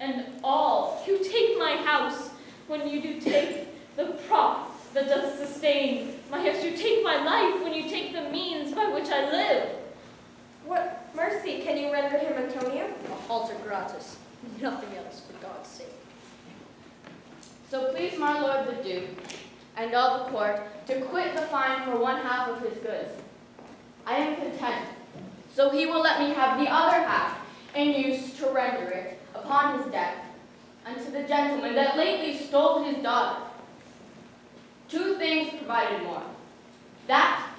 and all. You take my house when you do take the prop that doth sustain my house. You take my life when you take the means by which I live. What mercy can you render him, Antonio? A halter gratis, nothing else, for God's sake. So please my lord the Duke, and all the court, to quit the fine for 1/2 of his goods. I am content, so he will let me have the other half, in use to render it, upon his death, unto the gentleman that lately stole his daughter. 2 things provided more, that,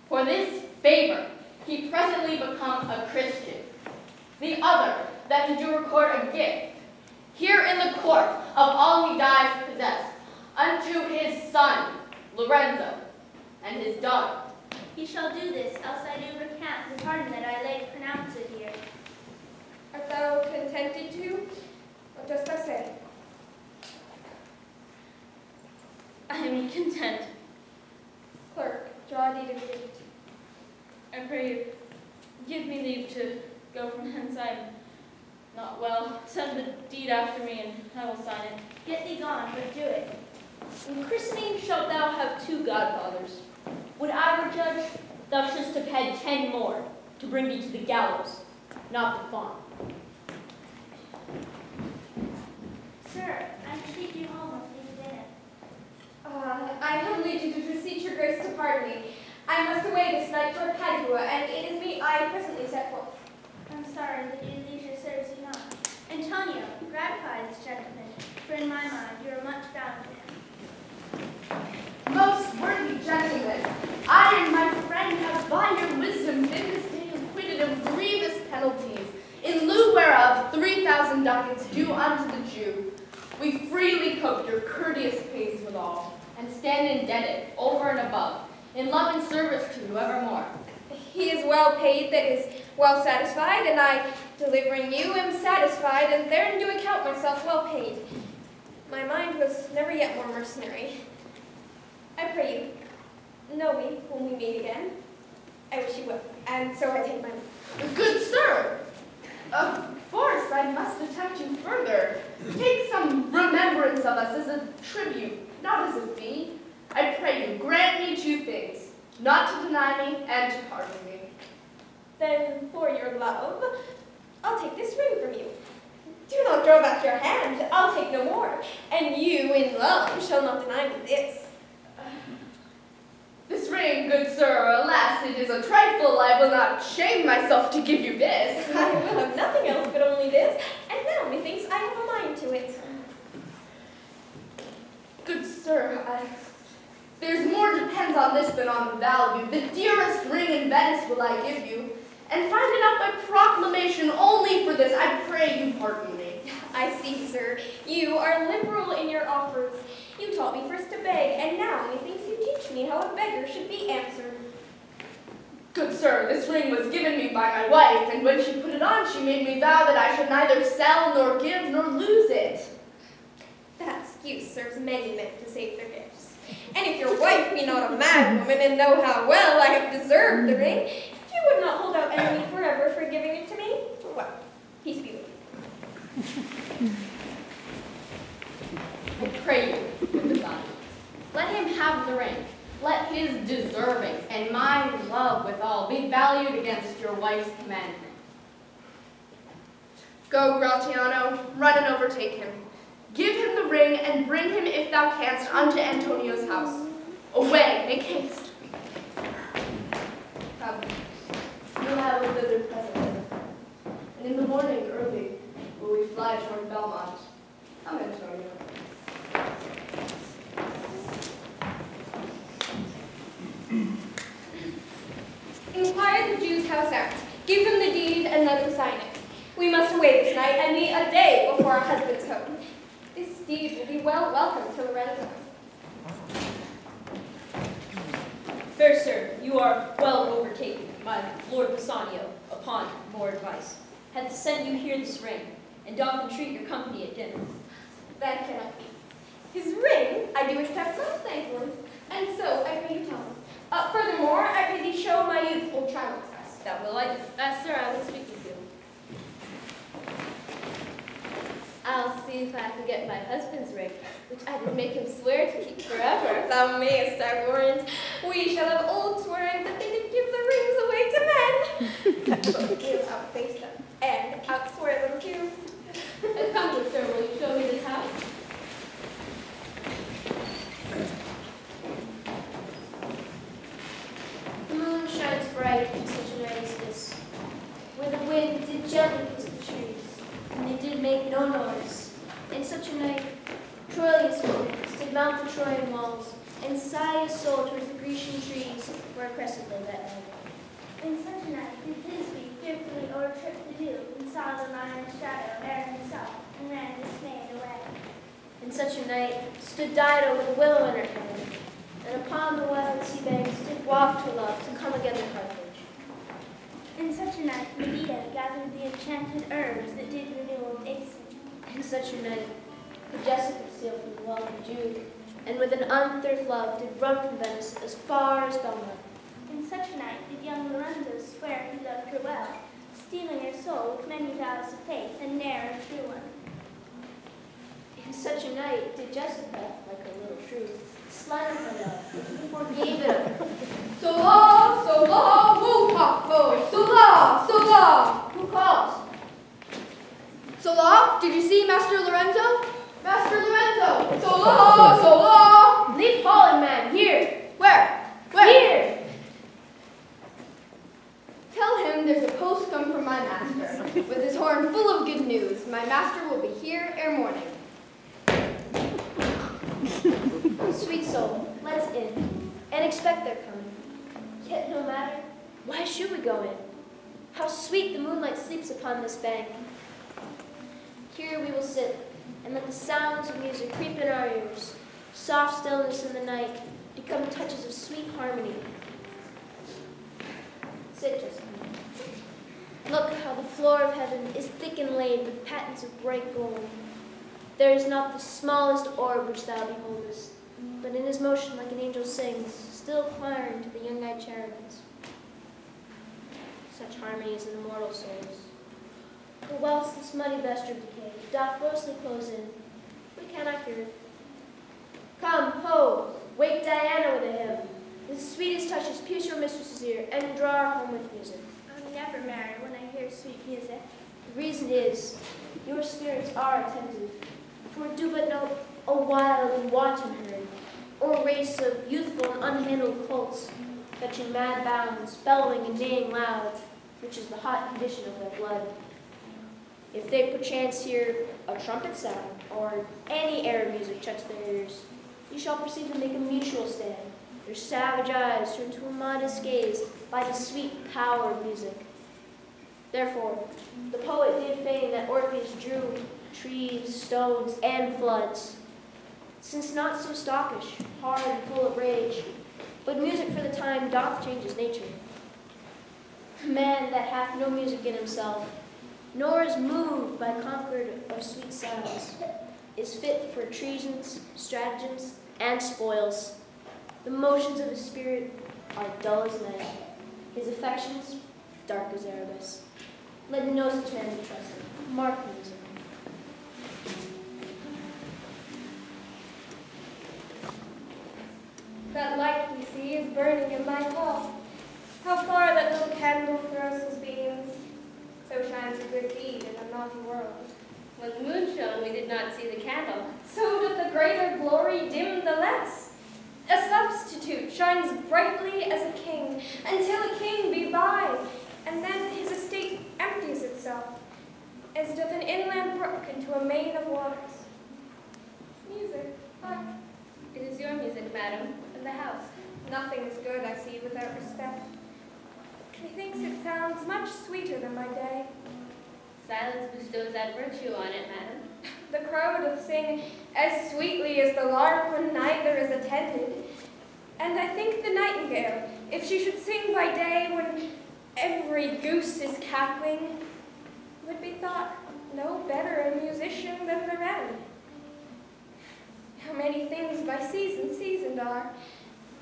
for this favor, he presently become a Christian. The other, that he do record a gift, here in the court, of all he dies possessed, unto his son, Lorenzo, and his daughter. He shall do this, else I do recant the pardon that I late pronounce it here. Art thou contented to? What dost thou say? I am content. Clerk, draw a deed of gift. I pray you, give me leave to go from hence. I am not well. Send the deed after me, and I will sign it. Get thee gone, but do it. In christening shalt thou have 2 godfathers. Would I were judge, thou shouldst have had 10 more, to bring thee to the gallows, not the fawn. Sir, I entreat you home of these dinner. I humbly do beseech your grace to pardon me. I must away this night for Padua, and it is me I presently set forth. I'm sorry that your leisure serves you not. Antonio, gratify this gentleman, for in my mind you are much bound to him. Most worthy gentlemen, I and my friend have by your wisdom been this day acquitted of grievous penalties, in lieu whereof 3,000 ducats due unto the Jew. We freely cope your courteous pays withal, And stand indebted, over and above, in love and service to you evermore. He is well paid that is well satisfied, and I, delivering you, am satisfied, and therein do account myself well paid. My mind was never yet more mercenary. I pray you, know me when we meet again. I wish you will, and so I take my leave. Good sir, of course I must detect you further. Take some remembrance of us as a tribute, not as a fee. I pray you, grant me 2 things, not to deny me and to pardon me. Then, for your love, I'll take this ring from you. Do not throw back your hand, I'll take no more, and you, in love, shall not deny me this. This ring, good sir, alas, it is a trifle. I will not shame myself to give you this. I will have nothing else but only this, and now methinks I have a mind to it. Good sir, there's more depends on this than on the value. The dearest ring in Venice will I give you, and find it out by proclamation only for this. I pray you pardon me. I see, sir, you are liberal in your offers. You taught me first to beg, and now methinks you teach me how a beggar should be answered. Good sir, this ring was given me by my wife, and when she put it on, she made me vow that I should neither sell, nor give, nor lose it. That excuse serves many men to save their gifts. And if your wife be not a mad woman, and know how well I have deserved the ring, you would not hold out enemy forever for giving it to me? Well, peace be with you. I pray you, good Bassanio, let him have the ring. Let his deserving and my love withal be valued against your wife's commandment. Go, Gratiano, run and overtake him. Give him the ring, and bring him, if thou canst, unto Antonio's house. Away, make haste. You'll have a thither presently, and in the morning early will we fly toward Belmont. Come, Antonio. Inquire the Jew's house out. Give him the deed and let him sign it. We must away this night and meet a day before our husband's home. This deed will be well welcome to Lorenzo. Fair sir, you are well overtaken. My lord Bassanio, upon more advice, hath sent you here this ring, and doth entreat your company at dinner. That cannot be. His ring I do accept most thankfully, and so I pray you tell him. Furthermore, I pray thee show my youthful child's house. That will I do. Sir, I will speak with you. I'll see if I can get my husband's ring, which I did make him swear to keep forever. Thou mayest, I warrant. We shall have old swearing that they did give the rings away to men. But we'll outface them, and outswear them too. Come, good sir, will you show me this house? iron walls, and sigh his soul towards the Grecian trees where a crescent lay that night. In such a night did Thisbe fearfully o'ertrip the dew, and saw the lion shadow ere himself, and ran dismayed away. In such a night stood Dido with a willow in her hand, and upon the wild sea banks did waft her love to come again to Carthage. In such a night Medea gathered the enchanted herbs that did renewal Dickson. In such a night could Jessica steal from the wealthy Jew, and with an unthirst love did run from Venice as far as Belmont. In such a night did young Lorenzo swear he loved her well, stealing her soul with many vows of faith, and ne'er a true one. In such a night did Jessica, like a little true, slander her love, forgave it of her. Sola, sola, woo-ha-ho, sola, sola. Who calls? Sola, did you see Master Lorenzo? Master Lorenzo, sola, sola. Leave calling, man, here. Where? Here. Tell him there's a post come from my master, with his horn full of good news. My master will be here ere morning. Sweet soul, let's in, and expect their coming. Yet no matter, why should we go in? How sweet the moonlight sleeps upon this bank. Here we will sit, and let the sounds of music creep in our ears. Soft stillness in the night become touches of sweet harmony. Sit just a minute. Look how the floor of heaven is thick and laid with patents of bright gold. There is not the smallest orb which thou beholdest, but in his motion like an angel sings, still choiring to the young-eyed cherubims. Such harmony is in immortal souls. But whilst this muddy vesture of decay doth grossly close in, we cannot hear it. Come, ho, wake Diana with a hymn. The sweetest touches pierce your mistress's ear, and draw her home with music. I'm never merry when I hear sweet music. The reason is, your spirits are attentive, for do but know a wild and wanton herd, or race of youthful and unhandled colts, fetching mad bounds, bellowing and neighing loud, which is the hot condition of their blood. If they perchance hear a trumpet sound, or any air of music touch their ears, you shall perceive them make a mutual stand, their savage eyes turn to a modest gaze by the sweet power of music. Therefore, the poet did feign that Orpheus drew trees, stones, and floods, since not so stockish, hard, and full of rage, but music for the time doth change his nature. A man that hath no music in himself, nor is moved by concord of sweet sounds, is fit for treasons, stratagems, and spoils. The motions of his spirit are dull as night, his affections dark as Erebus. Let no such man be trusted. Mark music. That light we see is burning in my hall. How far that little candle throws his beams. So shines a good deed in a naughty world. When the moon shone, we did not see the candle. So doth the greater glory dim the less. A substitute shines brightly as a king, until a king be by, and then his estate empties itself, as doth an inland brook into a main of waters. Music, hark. It is your music, madam, of the house. Nothing is good, I see, without respect. Methinks it sounds much sweeter than my day. Silence bestows that virtue on it, madam. The crow doth sing as sweetly as the lark when neither is attended. And I think the nightingale, if she should sing by day when every goose is cackling, would be thought no better a musician than the wren. How many things by season seasoned are,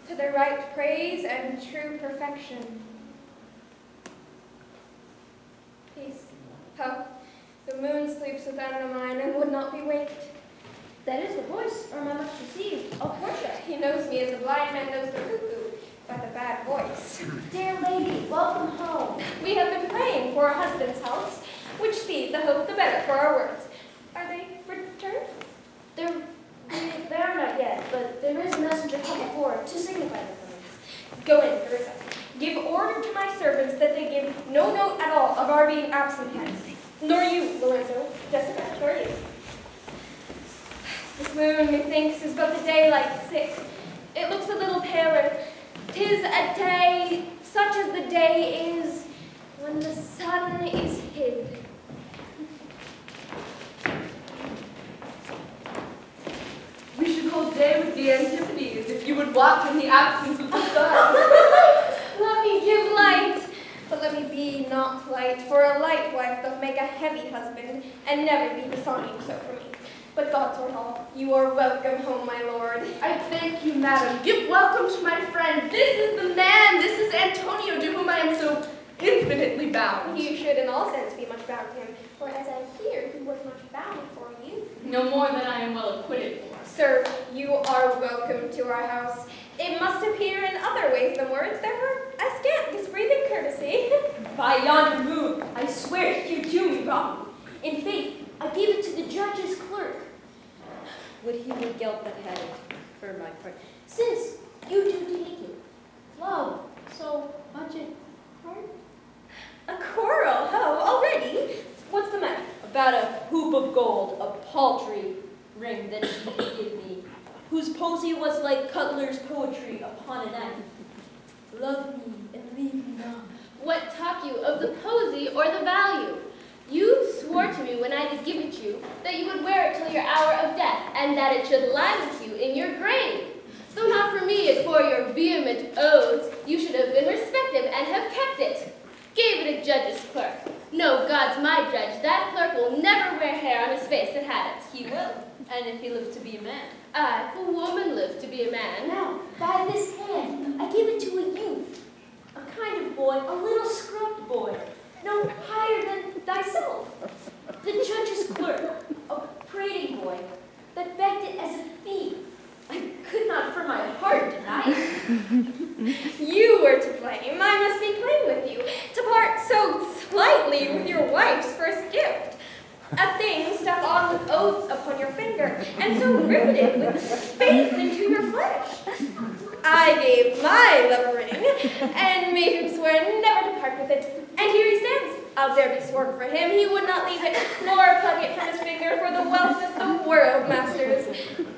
to their right praise and true perfection. Peace. Ho, the moon sleeps with Annamira and would not be waked. That is the voice, or am I much deceived? Oh, Portia. He knows me as a blind man knows the cuckoo, but the bad voice. Dear lady, welcome home. We have been praying for a husband's house, which speed the hope the better for our words. Are they returned? They are not yet, but there is a messenger come before to signify their coming. Go in, Nerissa. Give order to my servants that they give no note at all of our being absent hence. Nor you, Lorenzo. Jessica, nor you. This moon, methinks, is but the daylight sick. It looks a little paler. 'Tis a day such as the day is when the sun is hid. We should hold day with the antipodes if you would walk in the absence of the sun. Let me give light, but let me be not light, for a light wife doth make a heavy husband, and never be Bassanio so for me. But God sort all, you are welcome home, my lord. I thank you, madam. Give welcome to my friend. This is the man, this is Antonio, to whom I am so infinitely bound. You should in all sense be much bound to him, for as I hear, he was much bound for you. No more than I am well acquitted for. Sir, you are welcome to our house. It must appear in other ways than words, therefore I scant this breathing courtesy. By yonder moon, I swear you do me wrong. In faith, I gave it to the judge's clerk. Would he would gelt that had it, for my part, since you do take it. Love, so much at heart. A quarrel? Oh, already? What's the matter? About a hoop of gold, a paltry ring that she did give me, whose posy was like Cutler's poetry upon a knife. Love me and leave me not. What talk you of the posy or the value? You swore to me when I did give it you that you would wear it till your hour of death, and that it should lie with you in your grave. Though not for me, as for your vehement oaths, you should have been respected and have kept it. Gave it a judge's clerk. No, God's my judge, that clerk will never wear hair on his face that had it. He will, and if he lives to be a man. Aye, if a woman lives to be a man. Now, by this hand, I give it to a youth, a kind of boy, a little scrubbed boy, no higher than thyself. The judge's clerk, a prating boy, that begged it as a fee. I could not for my heart deny it. You were to blame. I must be plain with you. To part so slightly with your wife's first gift. A thing stuck on with oaths upon your finger, and so riveted with faith into your flesh. I gave my love a ring, and made him swear never to part with it. And here he stands. I'll dare be sworn for him. He would not leave it, nor pluck it from his finger for the wealth that the world masters.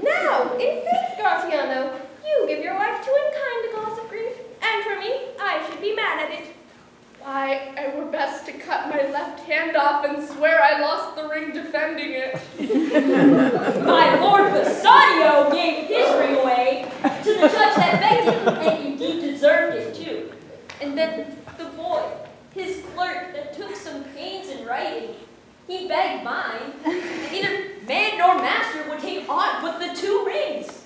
Now, in faith, Gratiano, you give your wife too unkind a cause of grief, and for me, I should be mad at it. Why, I were best to cut my left hand off and swear I lost the ring defending it. My lord Bassanio gave his ring away to the judge that begged it, and indeed deserved it too. And then the boy, his clerk that took some pains in writing, he begged mine. Neither man nor master would take aught but the two rings.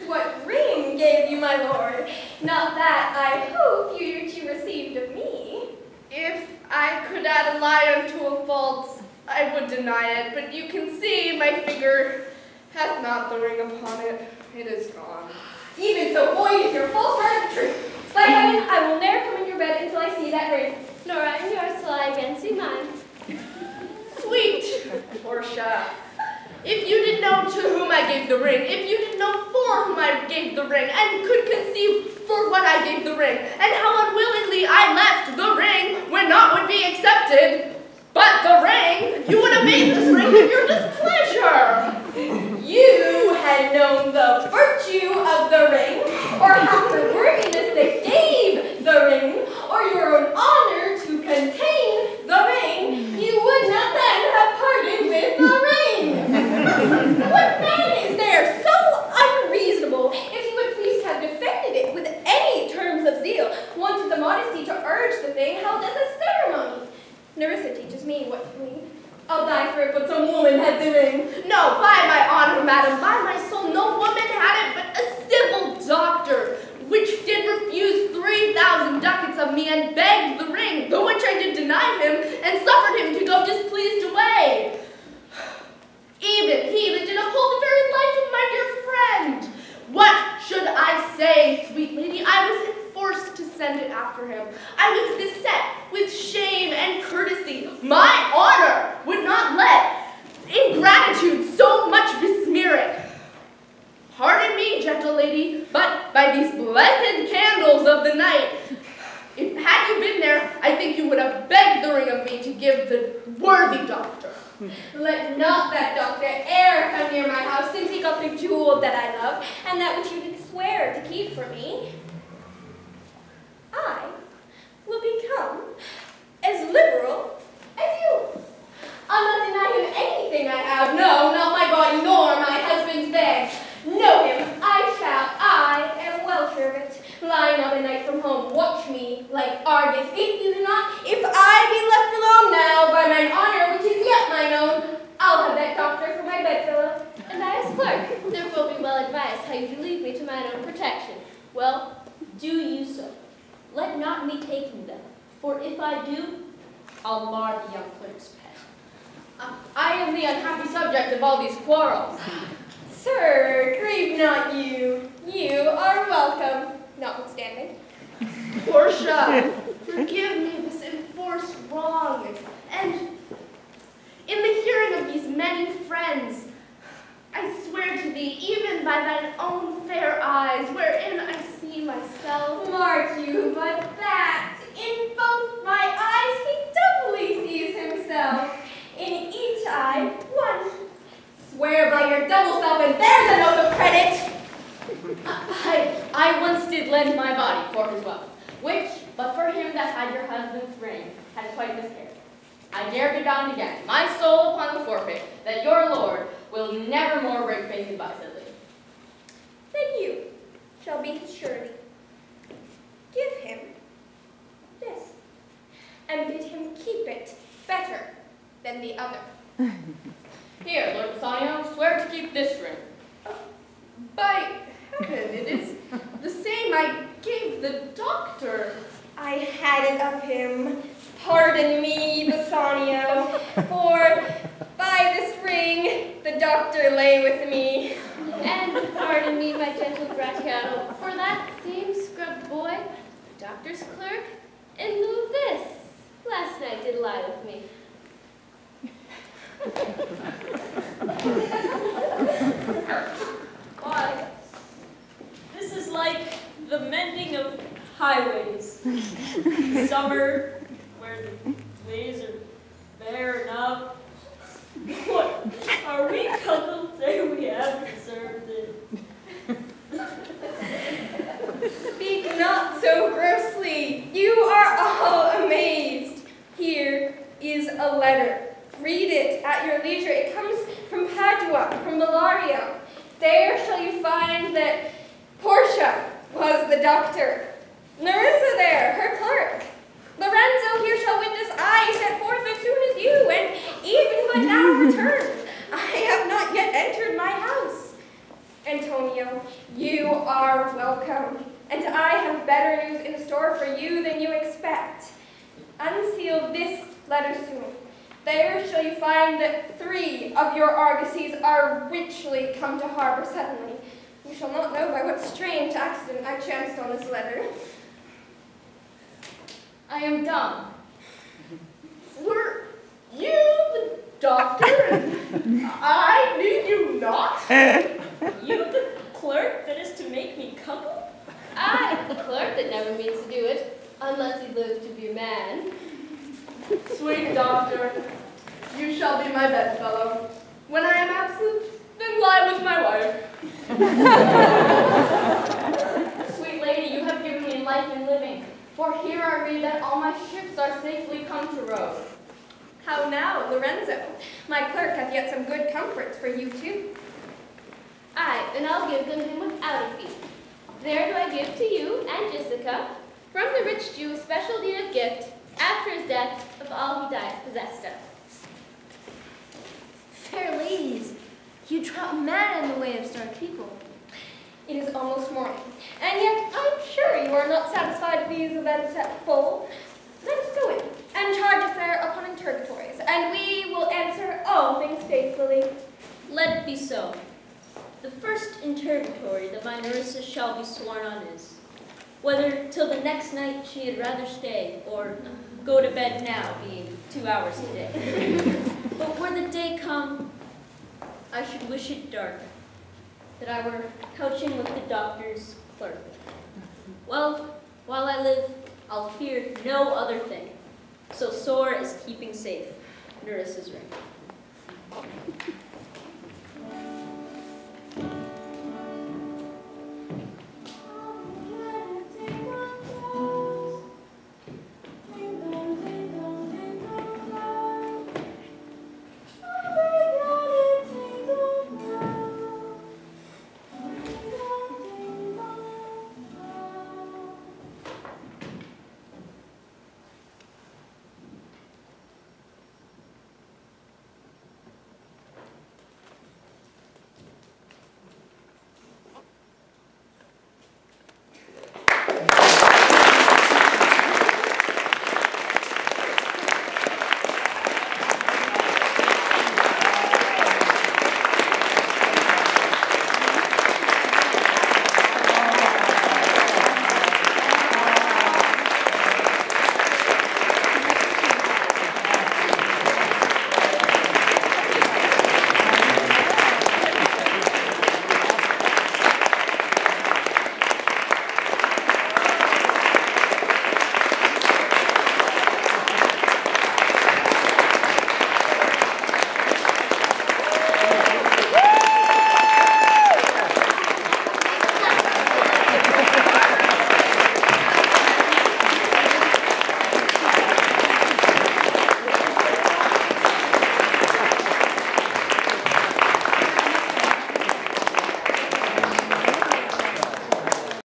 What ring gave you, my lord? Not that, I hope, you received of me. If I could add a lie unto a fault, I would deny it, but you can see my finger hath not the ring upon it. It is gone. Even so void is your false heart of truth. By heaven, I will ne'er come in your bed until I see that ring. Nor I in yours till I again see mine. Sweet Portia, if you did know to whom I gave the ring, if you did know for whom I gave the ring, and could conceive for what I gave the ring, and how unwillingly I left the ring when naught would be accepted, but the ring, you would have made this ring of your displeasure. You had known the virtue of the ring, or half the worthiness that gave the ring, or your own honor to contain the ring, you would not then have parted with the ring. What man is there so unreasonable, if he would please have defended it with any terms of zeal, wanted the modesty to urge the thing held as a ceremony? Nerissa teaches me what to believe. I'll die for it, but some woman had the ring. No, by my honor, madam, by my soul, no woman had it but a civil doctor, which did refuse 3,000 ducats of me and begged the ring, the which I did deny him, and suffered him to go displeased away. Even he that did uphold the very life of my dear friend. What should I say, sweet lady? I was forced to send it after him. I was beset with shame and courtesy. My honor would not let ingratitude so much besmear it. Pardon me, gentle lady, but by these blessed candles of the night, had you been there, I think you would have begged the ring of me to give the worthy doctor. Let not that doctor e'er come near my house, since he got the jewel that I love, and that which you did swear to keep for me. I will become as liberal as you. I'll not deny him anything I have. No, not my body nor my husband's bed. Know him, I am well sure of it. Lie not a night from home, watch me like Argus. If you do not, if I be left alone now, by mine honor, which is yet mine own, I'll have that doctor for my bedfellow. And I as clerk, therefore be well advised how you do leave me to mine own protection. Well, do you so. Let not me take him then, for if I do, I'll mar the young clerk's pet. I am the unhappy subject of all these quarrels. Sir, grieve not you. You are welcome, notwithstanding. Portia, forgive me this enforced wrong, and in the hearing of these many friends, I swear to thee, even by thine own fair eyes, wherein I see myself. Mark you but that, in both my eyes he doubly sees himself, in each eye one. Swear by your double self, and there's an oath of credit. I once did lend my body for his wealth, which, but for him that had your husband's ring, had quite miscarried. I dare be bound again, my soul upon the forfeit, that your lord will never more break faith in Bassanio. Then you shall be his surety. Give him this, and bid him keep it better than the other. Here, Lord Bassanio, swear to keep this ring. By heaven, it is the same I gave the doctor. I had it of him. Pardon me, Bassanio, for by this ring the doctor lay with me. And pardon me, my gentle Gratiano, for that same scrubbed boy, the doctor's clerk, in lieu of this, last night did lie with me. Why, this is like the mending of highways. Summer, where the ways are bare enough. What, are we coupled say we have deserved it? Speak not so grossly. You are all amazed. Here is a letter. Read it at your leisure. It comes from Padua, from Malaria. There shall you find that Portia was the doctor. Nerissa there, her clerk. Lorenzo here shall witness I set forth as soon as you, and even but now returned. I have not yet entered my house. Antonio, you are welcome, and I have better news in store for you than you expect. Unseal this letter soon. There shall you find that 3 of your argosies are richly come to harbor suddenly. You shall not know by what strange accident I chanced on this letter. I am dumb. Were you the doctor, and I knew you not? You the clerk that is to make me couple? I, the clerk that never means to do it, unless he lives to be a man. Sweet doctor, you shall be my bedfellow. When I am absent, then lie with my wife. Sweet lady, you have given me life and living, for here I read that all my ships are safely come to road. How now, Lorenzo? My clerk hath yet some good comforts for you too. Aye, and I'll give them him without a fee. There do I give to you and Jessica, from the rich Jew, special deed of gift, after his death, of all he dies possessed of. Fair ladies, you drop manna in the way of starved people. It is almost morning, and yet I'm sure you are not satisfied with these events at full. Let us go in, and charge us there upon interrogatories, and we will answer all things faithfully. Let it be so. The first interrogatory that my Nerissa shall be sworn on is, whether till the next night she had rather stay, or go to bed now, being 2 hours today. But were the day come, I should wish it dark, that I were couching with the doctor's clerk. Well, while I live, I'll fear no other thing, so sore as keeping safe Nerissa's ring.